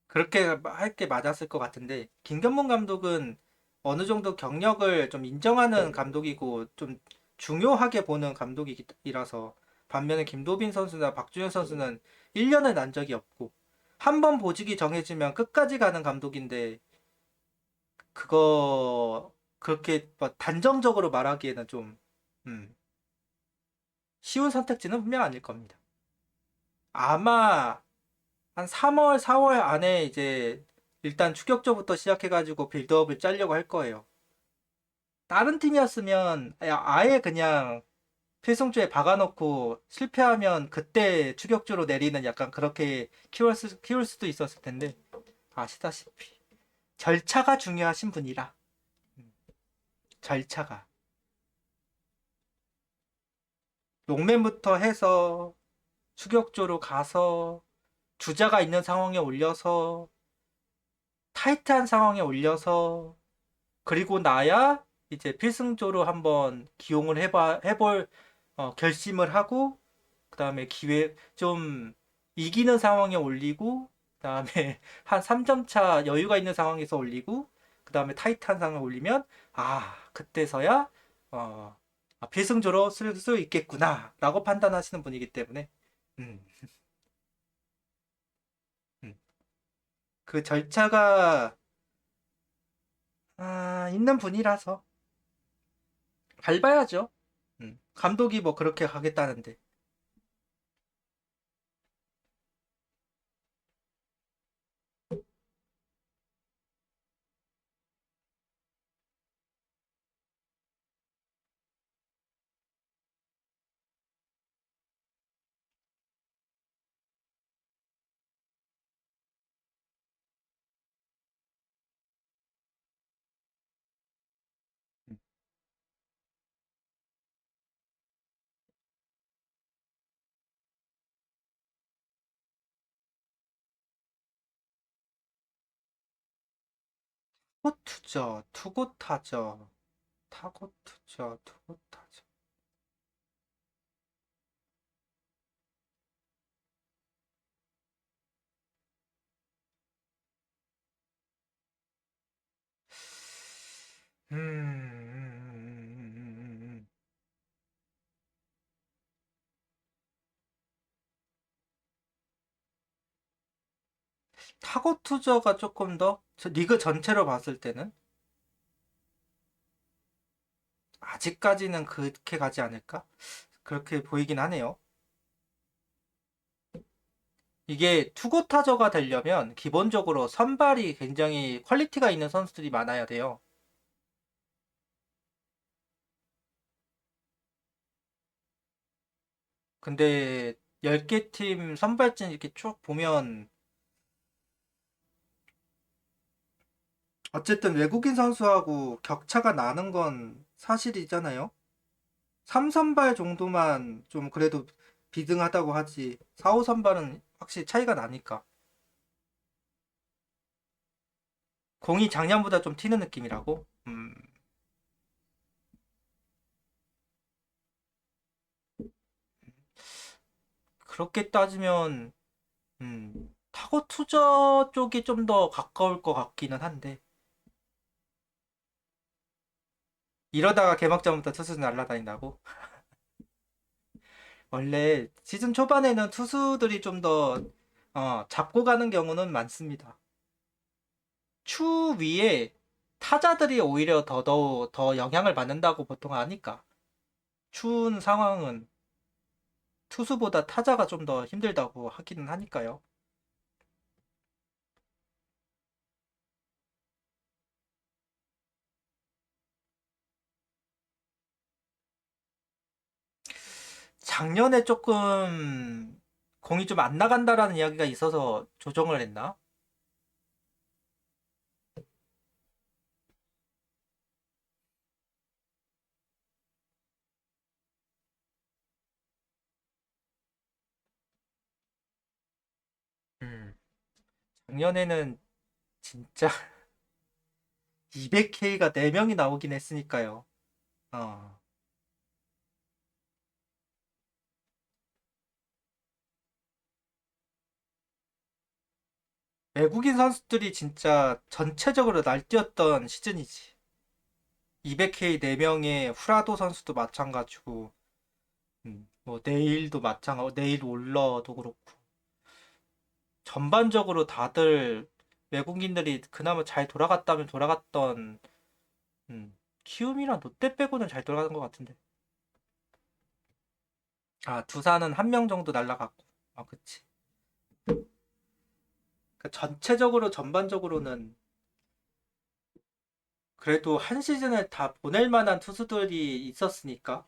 그렇게 할 게 맞았을 것 같은데 김견문 감독은 어느 정도 경력을 좀 인정하는 감독이고 좀 중요하게 보는 감독이라서 반면에 김도빈 선수나 박주현 선수는 1년을 난 적이 없고 한 번 보직이 정해지면 끝까지 가는 감독인데 그거 그렇게 뭐 단정적으로 말하기에는 좀 음, 쉬운 선택지는 분명 아닐 겁니다. 아마 한 3월, 4월 안에 이제 일단 추격조부터 시작해가지고 빌드업을 짜려고 할 거예요. 다른 팀이었으면 아예 그냥 필승조에 박아놓고 실패하면 그때 추격조로 내리는 약간 그렇게 키울 수도 있었을 텐데 아시다시피 절차가 중요하신 분이라 절차가 용맨부터 해서 추격조로 가서 주자가 있는 상황에 올려서 타이트한 상황에 올려서 그리고 나야 이제 필승조로 한번 기용을 해볼 결심을 하고 그다음에 기회 좀 이기는 상황에 올리고 그다음에 한 3점 차 여유가 있는 상황에서 올리고 그다음에 타이트한 상황에 올리면 그때서야 필승조로 쓸 수 있겠구나라고 판단하시는 분이기 때문에 음, 음. 그 절차가 있는 분이라서 밟아야죠. 감독이 뭐 그렇게 가겠다는데. 투고투죠, 투고타죠, 타고투죠, 투고타죠. 음, 음, 타고투저가 조금 더 리그 전체로 봤을 때는 아직까지는 그렇게 가지 않을까? 그렇게 보이긴 하네요. 이게 투고타저가 되려면 기본적으로 선발이 굉장히 퀄리티가 있는 선수들이 많아야 돼요. 근데 10개 팀 선발진 이렇게 쭉 보면 어쨌든 외국인 선수하고 격차가 나는 건 사실이잖아요. 3선발 정도만 좀 그래도 비등하다고 하지. 4, 5선발은 확실히 차이가 나니까. 공이 작년보다 좀 튀는 느낌이라고? 그렇게 따지면, 타고 투저 쪽이 좀 더 가까울 것 같기는 한데. 이러다가 개막전부터 투수 날라다닌다고? 원래 시즌 초반에는 투수들이 좀 더, 잡고 가는 경우는 많습니다. 추위에 타자들이 오히려 더 영향을 받는다고 보통 하니까. 추운 상황은 투수보다 타자가 좀 더 힘들다고 하기는 하니까요. 작년에 조금 공이 좀 안 나간다라는 이야기가 있어서 조정을 했나? 음, 작년에는 진짜 200K가 4명이 나오긴 했으니까요. 어. 외국인 선수들이 진짜 전체적으로 날뛰었던 시즌이지. 200K 4명의 후라도 선수도 마찬가지고, 뭐 네일도 마찬가지고, 네일 올러도 그렇고. 전반적으로 다들 외국인들이 그나마 잘 돌아갔다면 돌아갔던, 키움이랑 롯데 빼고는 잘 돌아가는 것 같은데. 아, 두산은 한 명 정도 날라갔고. 아, 그치. 그 전체적으로 전반적으로는 그래도 한 시즌을 다 보낼 만한 투수들이 있었으니까.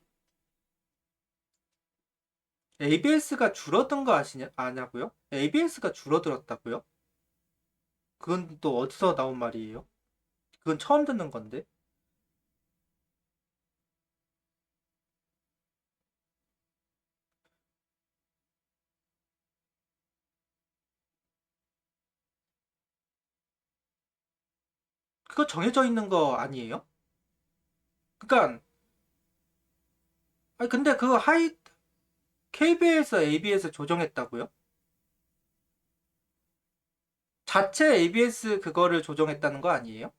ABS가 줄어든 거 아냐고요? ABS가 줄어들었다고요? 그건 또 어디서 나온 말이에요? 그건 처음 듣는 건데. 그거 정해져 있는 거 아니에요? 그니까, 아니 근데 그거 KBS, ABS 조정했다고요? 자체 ABS 그거를 조정했다는 거 아니에요?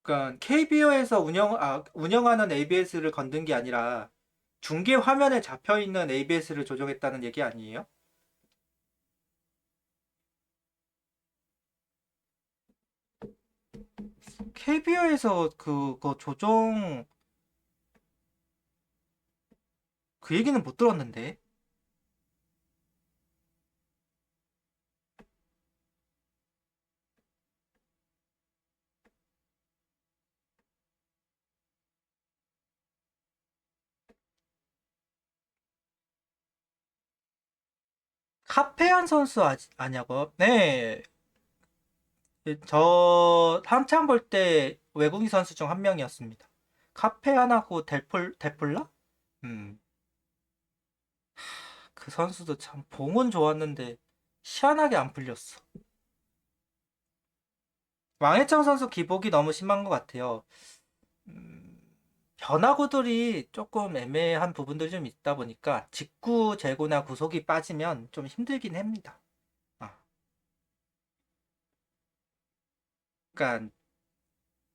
그러니까 KBO에서 운영하는 ABS를 건든 게 아니라 중계 화면에 잡혀 있는 ABS를 조정했다는 얘기 아니에요? KBO에서 그거 조정 그 얘기는 못 들었는데. 카페한 선수 아냐고? 네, 저 한창 볼 때 외국인 선수 중 한 명이었습니다. 카페안하고 데폴라? 음, 그 선수도 참 봉은 좋았는데 희한하게 안 풀렸어. 왕해창 선수 기복이 너무 심한 것 같아요. 음, 변화구들이 조금 애매한 부분들이 좀 있다 보니까 직구 재구나 구속이 빠지면 좀 힘들긴 합니다. 아, 그러니까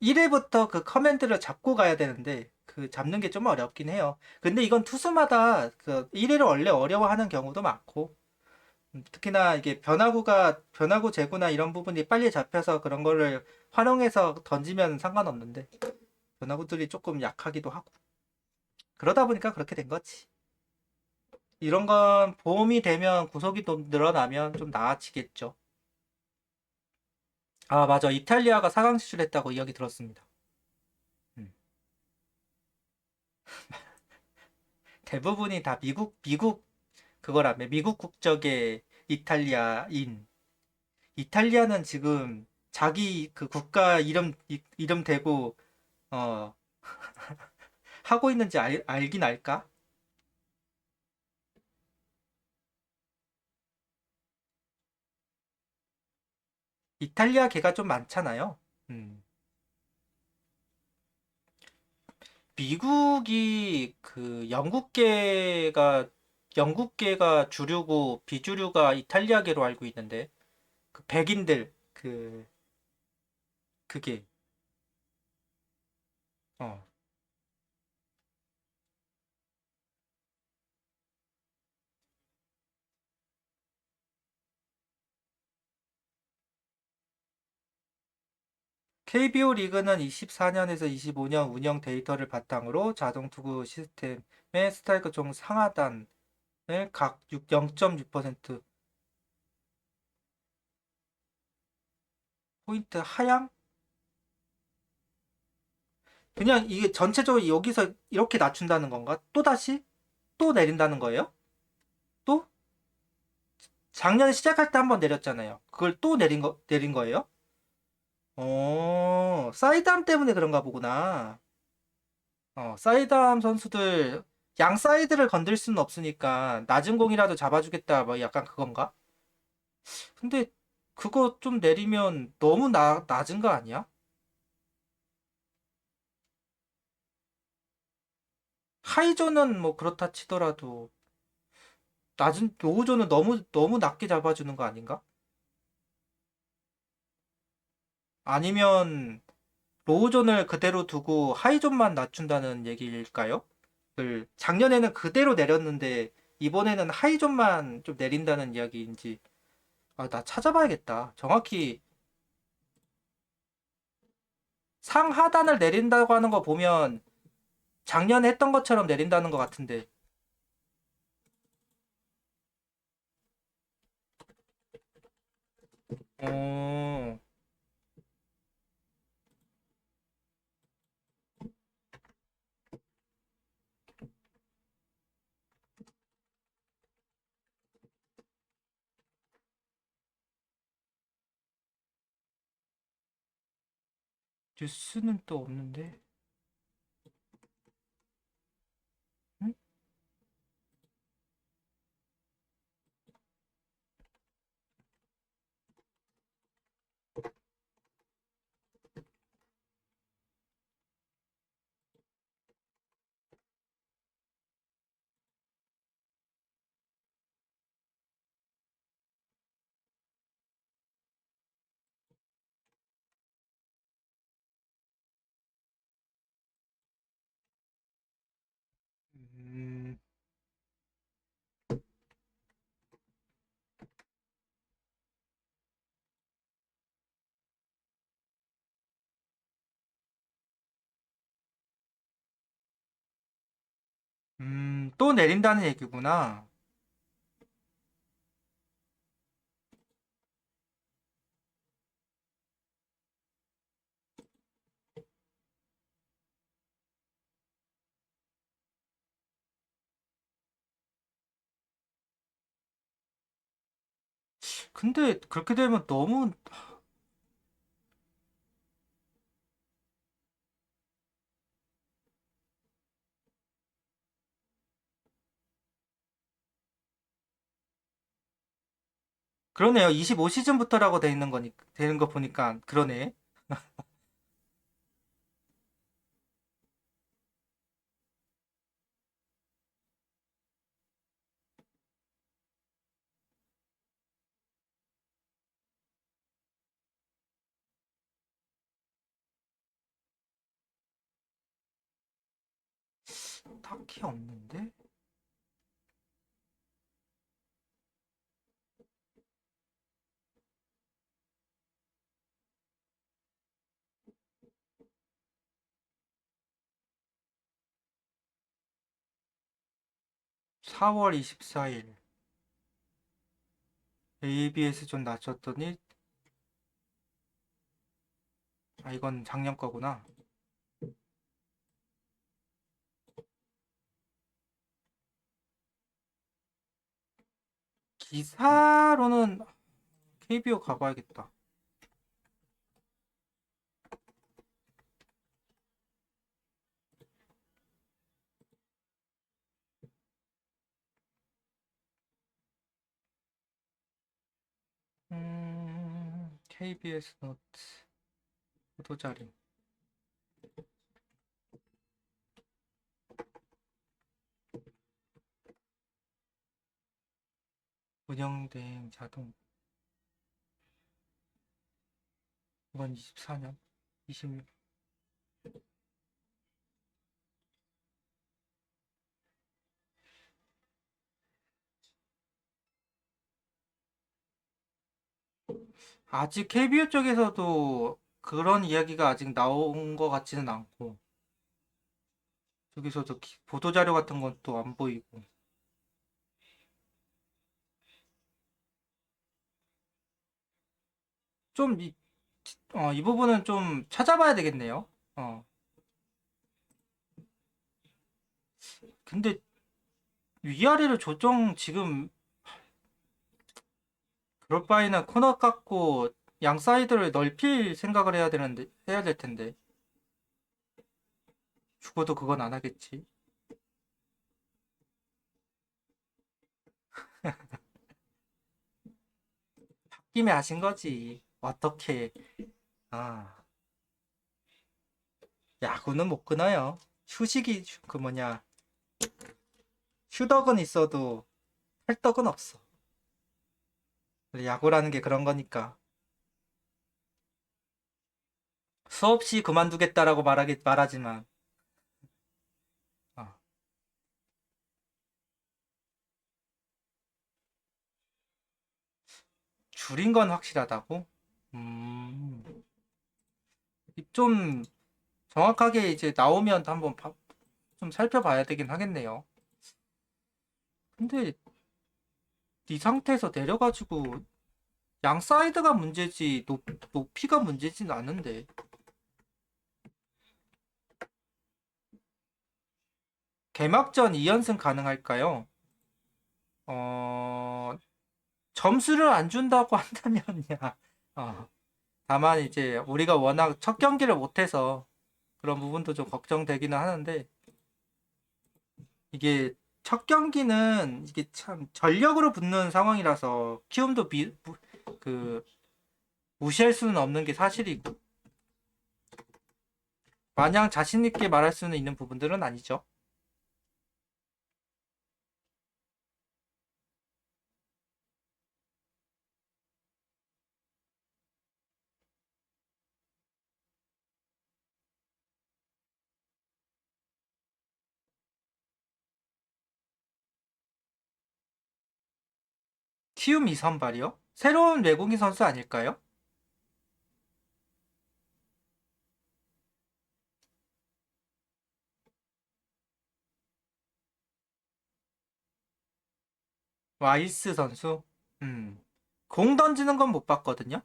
1회부터 그 커맨드를 잡고 가야 되는데 그 잡는 게 좀 어렵긴 해요. 근데 이건 투수마다 그 1회를 원래 어려워하는 경우도 많고 특히나 이게 변화구 재구나 이런 부분이 빨리 잡혀서 그런 거를 활용해서 던지면 상관없는데 변화구들이 조금 약하기도 하고 그러다 보니까 그렇게 된 거지. 이런 건 보험이 되면 구속이 좀 늘어나면 좀 나아지겠죠. 아, 맞아. 이탈리아가 4강 진출했다고 이야기 들었습니다. 음. 대부분이 다 미국 그거라며. 미국 국적의 이탈리아인. 이탈리아는 지금 자기 그 국가 이름 대고 어 하고 있는지 알긴 알까? 이탈리아 걔가 좀 많잖아요. 음. 미국이 그 영국계가 주류고 비주류가 이탈리아계로 알고 있는데 그 백인들 그게 어 KBO 리그는 24년에서 25년 운영 데이터를 바탕으로 자동 투구 시스템의 스트라이크 총 상하단을 각 0.6% 포인트 하향? 그냥 이게 전체적으로 여기서 이렇게 낮춘다는 건가? 또다시? 또 내린다는 거예요? 또? 작년에 시작할 때 한번 내렸잖아요. 그걸 또 내린 거예요? 사이드암 때문에 그런가 보구나. 사이드암 선수들, 양 사이드를 건들 수는 없으니까 낮은 공이라도 잡아주겠다, 뭐 약간 그건가? 근데 그거 좀 내리면 너무 낮은 거 아니야? 하이존은 뭐 그렇다 치더라도 낮은, 로우존은 너무 낮게 잡아주는 거 아닌가? 아니면 로우존을 그대로 두고 하이존만 낮춘다는 얘기일까요? 작년에는 그대로 내렸는데 이번에는 하이존만 좀 내린다는 이야기인지 나 찾아봐야겠다. 정확히 상하단을 내린다고 하는 거 보면 작년에 했던 것처럼 내린다는 것 같은데 어... 뉴스는 또 없는데 '음... 또 내린다는 얘기구나. 근데 그렇게 되면 너무 그러네요. 25시즌부터라고 되는 거 보니까 그러네. 딱히 없는데? 4월 24일 ABS 좀 낮췄더니 이건 작년 거구나. 기사로는 KBO 가봐야겠다. KBS 노트 보도자료 운영대행 자동 이건 24년 26 아직 KBO 쪽에서도 그런 이야기가 아직 나온 것 같지는 않고 저기서도 보도자료 같은 것도 안 보이고 좀 이 부분은 좀 찾아봐야 되겠네요. 어, 근데 위아래로 조정 지금 그럴 바에는 코너 깎고 양 사이드를 넓힐 생각을 해야 되는데 해야 될 텐데 죽어도 그건 안 하겠지. 김에 하신 거지. 어떻게? 아, 야구는 못 끊어요. 휴식이 그 뭐냐 휴덕은 있어도 할떡은 없어. 야구라는 게 그런 거니까. 수없이 그만두겠다라고 말하지만 어, 줄인 건 확실하다고? 음, 좀 정확하게 이제 나오면 한번 좀 살펴봐야 되긴 하겠네요. 근데 이 상태에서 내려가지고 양 사이드가 문제지 높이가 문제진 않은데 개막전 2연승 가능할까요? 어, 점수를 안 준다고 한다면야. 어, 다만 이제 우리가 워낙 첫 경기를 못해서 그런 부분도 좀 걱정되기는 하는데 이게 첫 경기는 이게 참 전력으로 붙는 상황이라서 키움도 그 무시할 수는 없는 게 사실이고 마냥 자신 있게 말할 수는 있는 부분들은 아니죠. 키움 이선발이요? 새로운 외국인 선수 아닐까요? 와이스 선수? 음. 공 던지는 건 못 봤거든요.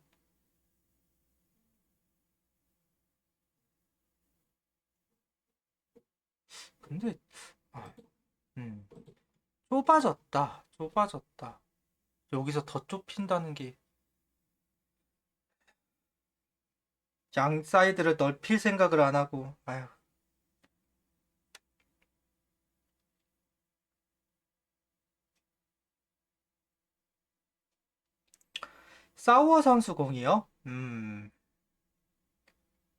근데 아, 음. 좁아졌다. 여기서 더 좁힌다는 게 양 사이드를 넓힐 생각을 안 하고 아휴. 사우어 선수 공이요?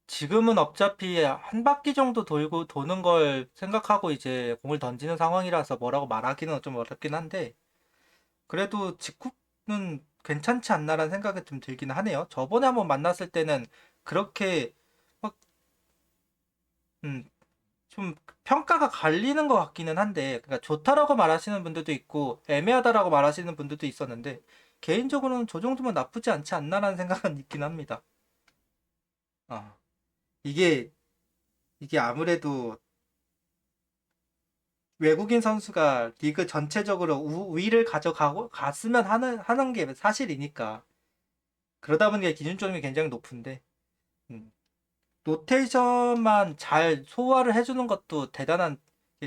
지금은 어차피 한 바퀴 정도 돌고 도는 걸 생각하고 이제 공을 던지는 상황이라서 뭐라고 말하기는 좀 어렵긴 한데 그래도 직구는 괜찮지 않나라는 생각이 좀 들긴 하네요. 저번에 한번 만났을 때는 그렇게 막, 음, 좀 평가가 갈리는 것 같기는 한데, 그러니까 좋다라고 말하시는 분들도 있고, 애매하다라고 말하시는 분들도 있었는데, 개인적으로는 저 정도면 나쁘지 않지 않나라는 생각은 있긴 합니다. 어. 이게, 이게 아무래도 외국인 선수가 리그 전체적으로 우위를 가져가고 갔으면 하는 게 사실이니까. 그러다 보니까 기준점이 굉장히 높은데, 음. 로테이션만 잘 소화를 해주는 것도 대단한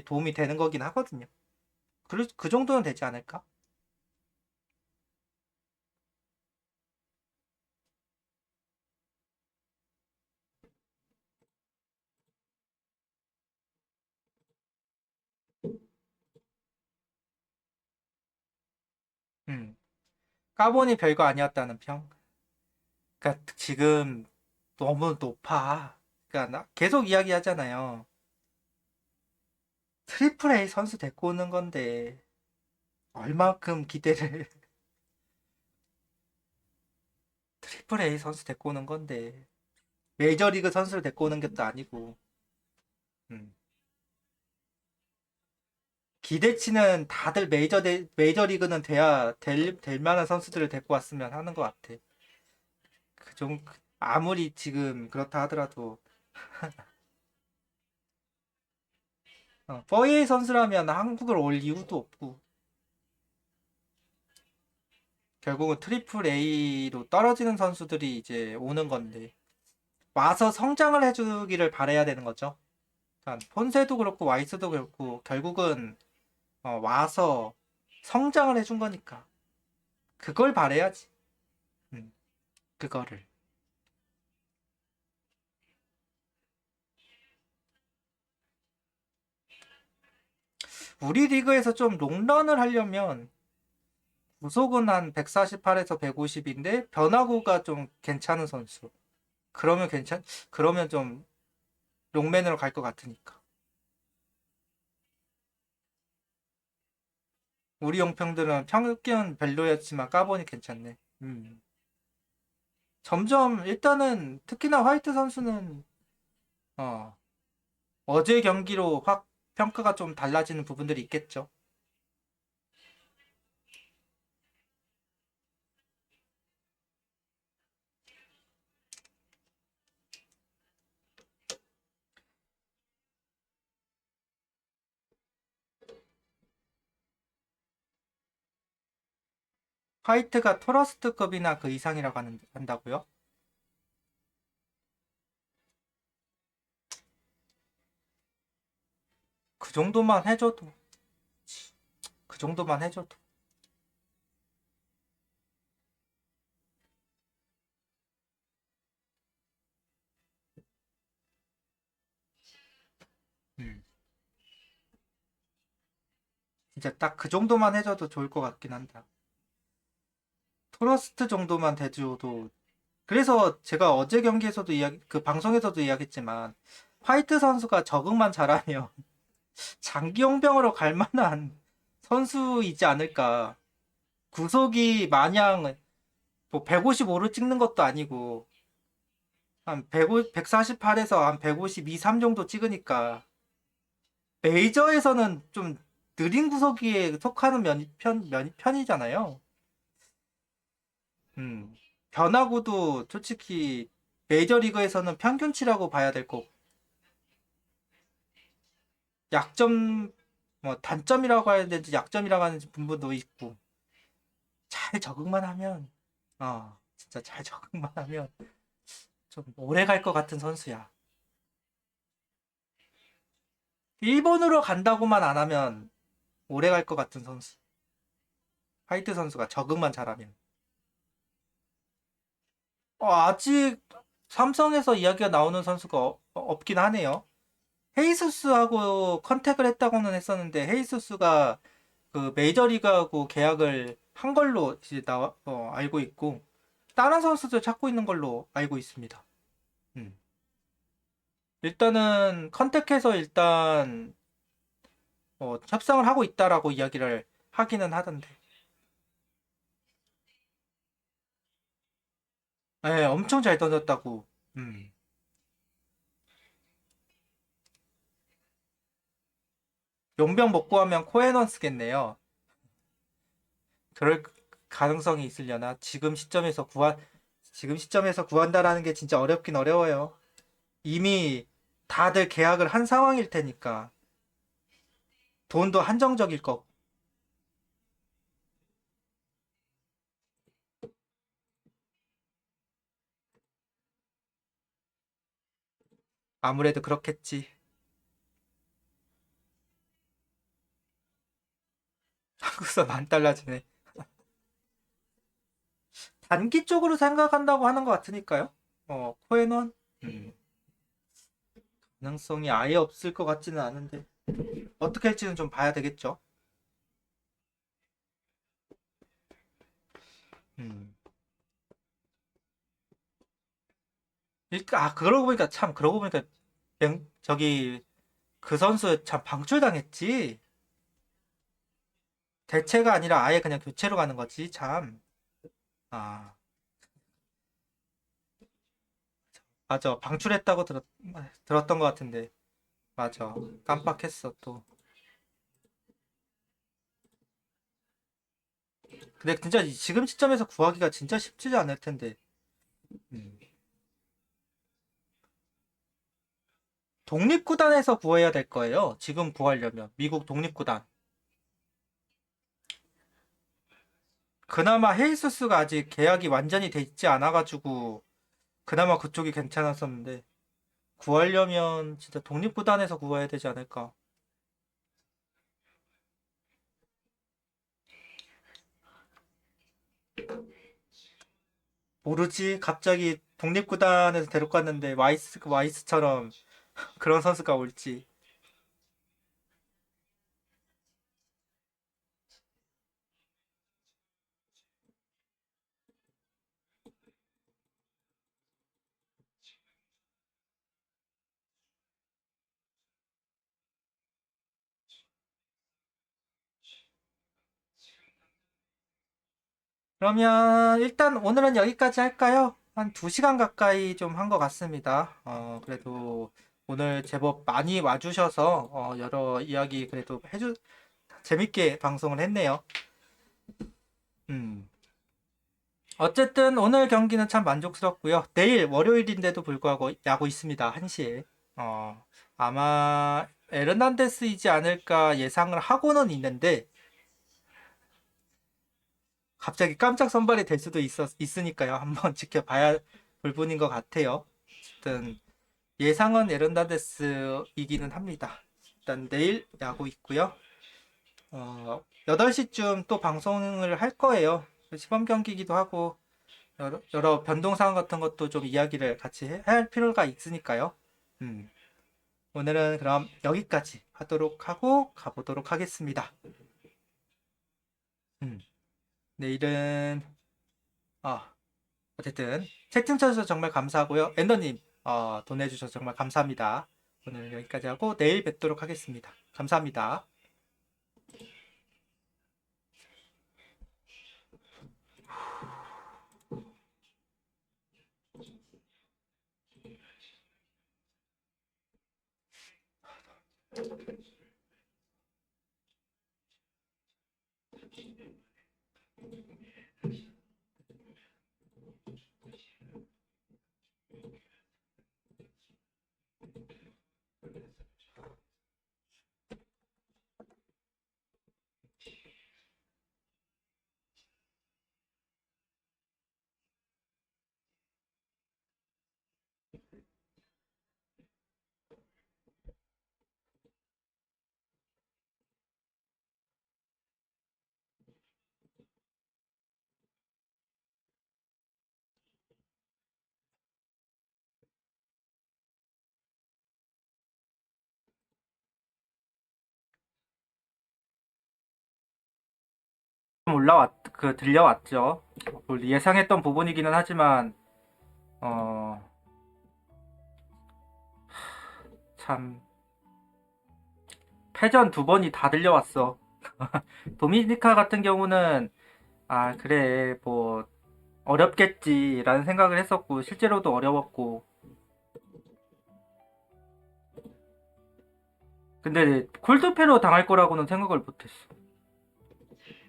도움이 되는 거긴 하거든요. 그 정도는 되지 않을까? 음. 까본이 별거 아니었다는 평. 그러니까 지금 너무 높아. 그러니까 계속 이야기하잖아요. 트리플 A 선수 데리고 오는 건데 얼마큼 기대를 트리플 A 선수 데리고 오는 건데 메이저리그 선수를 데리고 오는 것도 아니고 음. 기대치는 다들 메이저리그는 돼야 될 만한 선수들을 데리고 왔으면 하는 것 같아. 아무리 지금 그렇다 하더라도 4A 선수라면 한국을 올 이유도 없고 결국은 트리플 A로 떨어지는 선수들이 이제 오는 건데 와서 성장을 해주기를 바라야 되는 거죠. 그러니까 폰세도 그렇고 와이스도 그렇고 결국은 와서 성장을 해준 거니까 그걸 바라야지. 음, 그거를. 우리 리그에서 좀 롱런을 하려면 구속은 한 148에서 150인데 변화구가 좀 괜찮은 선수. 그러면 좀 롱맨으로 갈 것 같으니까. 우리 용평들은 평균 별로였지만 까보니 괜찮네. 점점 일단은 특히나 화이트 선수는 어, 어제 경기로 확 평가가 좀 달라지는 부분들이 있겠죠. 화이트가 토러스트급이나 그 이상이라고 한다고요? 그 정도만 해줘도 그 정도만 해줘도 음, 진짜 딱 그 정도만 해줘도 좋을 것 같긴 한다. 토러스트 정도만 돼줘도 그래서 제가 어제 경기에서도 그 방송에서도 이야기했지만 화이트 선수가 적응만 잘하면 장기 용병으로 갈 만한 선수이지 않을까. 구속이 마냥 뭐 155를 찍는 것도 아니고 한 148에서 한 152, 3 정도 찍으니까 메이저에서는 좀 느린 구속기에 속하는 편이잖아요. 음. 변화구도 솔직히 메이저리그에서는 평균치라고 봐야 될 거고 약점 뭐 단점이라고 해야 되는지 약점이라고 하는지 분분도 있고 잘 적응만 하면 진짜 잘 적응만 하면 좀 오래 갈 것 같은 선수야. 일본으로 간다고만 안 하면 오래 갈 것 같은 선수. 화이트 선수가 적응만 잘하면. 아직 삼성에서 이야기가 나오는 선수가 없긴 하네요. 헤이수스하고 컨택을 했다고는 했었는데 헤이수스가 그 메이저리그하고 계약을 한 걸로 이제 알고 있고 다른 선수들 찾고 있는 걸로 알고 있습니다. 음. 일단은 컨택해서 일단 협상을 하고 있다라고 이야기를 하기는 하던데. 네, 엄청 잘 던졌다고. 음. 용병 먹고 하면 코에넌 쓰겠네요. 그럴 가능성이 있으려나? 지금 시점에서 구한다라는 게 진짜 어렵긴 어려워요. 이미 다들 계약을 한 상황일 테니까 돈도 한정적일 거고. 아무래도 그렇겠지. 한국서 만 달라지네. 단기 쪽으로 생각한다고 하는 것 같으니까요. 코에넌 가능성이 아예 없을 것 같지는 않은데 어떻게 할지는 좀 봐야 되겠죠. 음. 그러고 보니까 참, 그러고 보니까, 저기, 그 선수 참 방출당했지? 대체가 아니라 아예 그냥 교체로 가는 거지, 참. 아, 맞아. 방출했다고 들었던 것 같은데. 맞아. 깜빡했어, 또. 근데 진짜 지금 시점에서 구하기가 진짜 쉽지 않을 텐데. 음. 독립구단에서 구해야 될 거예요. 지금 구하려면. 미국 독립구단. 그나마 헤이수스가 아직 계약이 완전히 돼 있지 않아가지고, 그나마 그쪽이 괜찮았었는데, 구하려면 진짜 독립구단에서 구해야 되지 않을까. 모르지? 갑자기 독립구단에서 데려갔는데, 와이스처럼 그런 선수가 올지. 그러면 일단 오늘은 여기까지 할까요? 한 2시간 가까이 좀 한 것 같습니다. 그래도 오늘 제법 많이 와주셔서 여러 이야기 그래도 재밌게 방송을 했네요. 음. 어쨌든 오늘 경기는 참 만족스럽고요. 내일 월요일인데도 불구하고 야구 있습니다. 1시에. 아마 에르난데스이지 않을까 예상을 하고는 있는데 갑자기 깜짝 선발이 될 수도 있으니까요. 한번 지켜봐야 볼 분인 것 같아요. 어쨌든 예상은 에른다데스이기는 합니다. 일단 내일 야구 있고요. 8시쯤 또 방송을 할 거예요. 시범 경기이기도 하고 여러 변동 사항 같은 것도 좀 이야기를 같이 해야 할 필요가 있으니까요. 음, 오늘은 그럼 여기까지 하도록 하고 가보도록 하겠습니다. 음, 내일은 어쨌든 채팅 쳐주셔서 정말 감사하고요. 엔더님 돈 내주셔서 정말 감사합니다. 오늘 여기까지 하고 내일 뵙도록 하겠습니다. 감사합니다. 좀 들려왔죠. 예상했던 부분이기는 하지만 어, 참 패전 2번이 다 들려왔어. 도미니카 같은 경우는 그래 뭐 어렵겠지라는 생각을 했었고 실제로도 어려웠고 근데 콜드패로 당할 거라고는 생각을 못했어.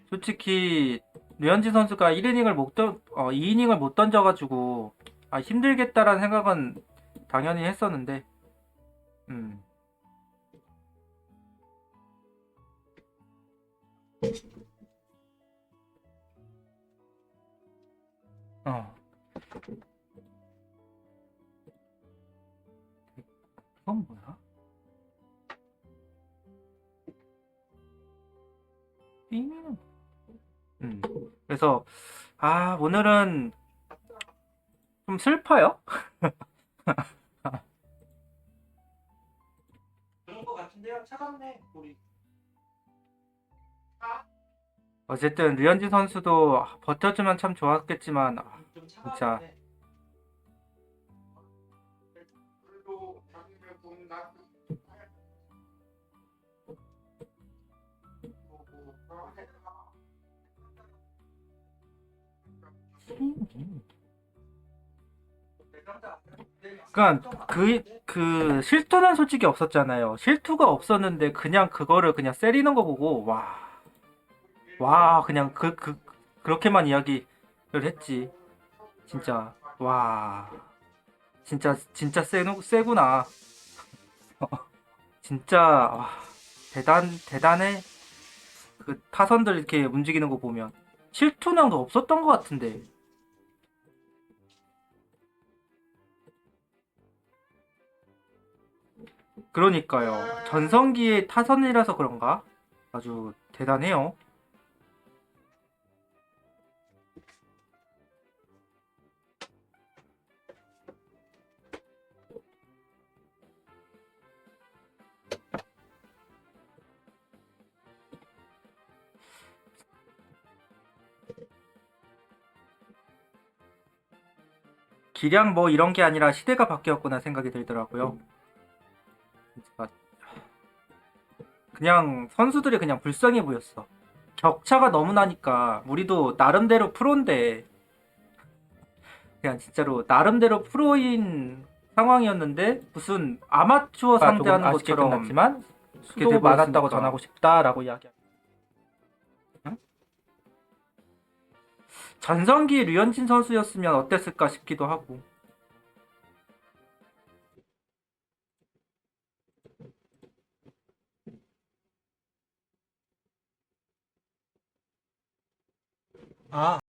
솔직히 류현진 선수가 2이닝을 못 던져가지고 힘들겠다라는 생각은 당연히 했었는데 음. 어. 이건 뭐야? 이닝은 그래서 오늘은 좀 슬퍼요. 그런 거 같은데요. 차갑네 우리. 어쨌든 류현진 선수도 버텨주면 참 좋았겠지만 진짜 그러니까 그 실투는 솔직히 없었잖아요. 실투가 없었는데 그냥 그거를 그냥 세리는 거 보고 와 그냥 그렇게만 이야기를 했지. 진짜 와 진짜 세구나. 진짜 대단해. 그 타선들 이렇게 움직이는 거 보면 실투는 없었던 것 같은데. 그러니까요. 전성기의 타선이라서 그런가? 아주 대단해요. 기량 뭐 이런 게 아니라 시대가 바뀌었구나 생각이 들더라고요. 진짜 그냥 선수들이 그냥 불쌍해 보였어. 격차가 너무 나니까 우리도 나름대로 프로인데 그냥 진짜로 나름대로 프로인 상황이었는데 무슨 아마추어 상대하는 것처럼 끝났지만 수도 많았다고 전하고 싶다라고 이야기합니다. 응? 전성기 류현진 선수였으면 어땠을까 싶기도 하고. 아,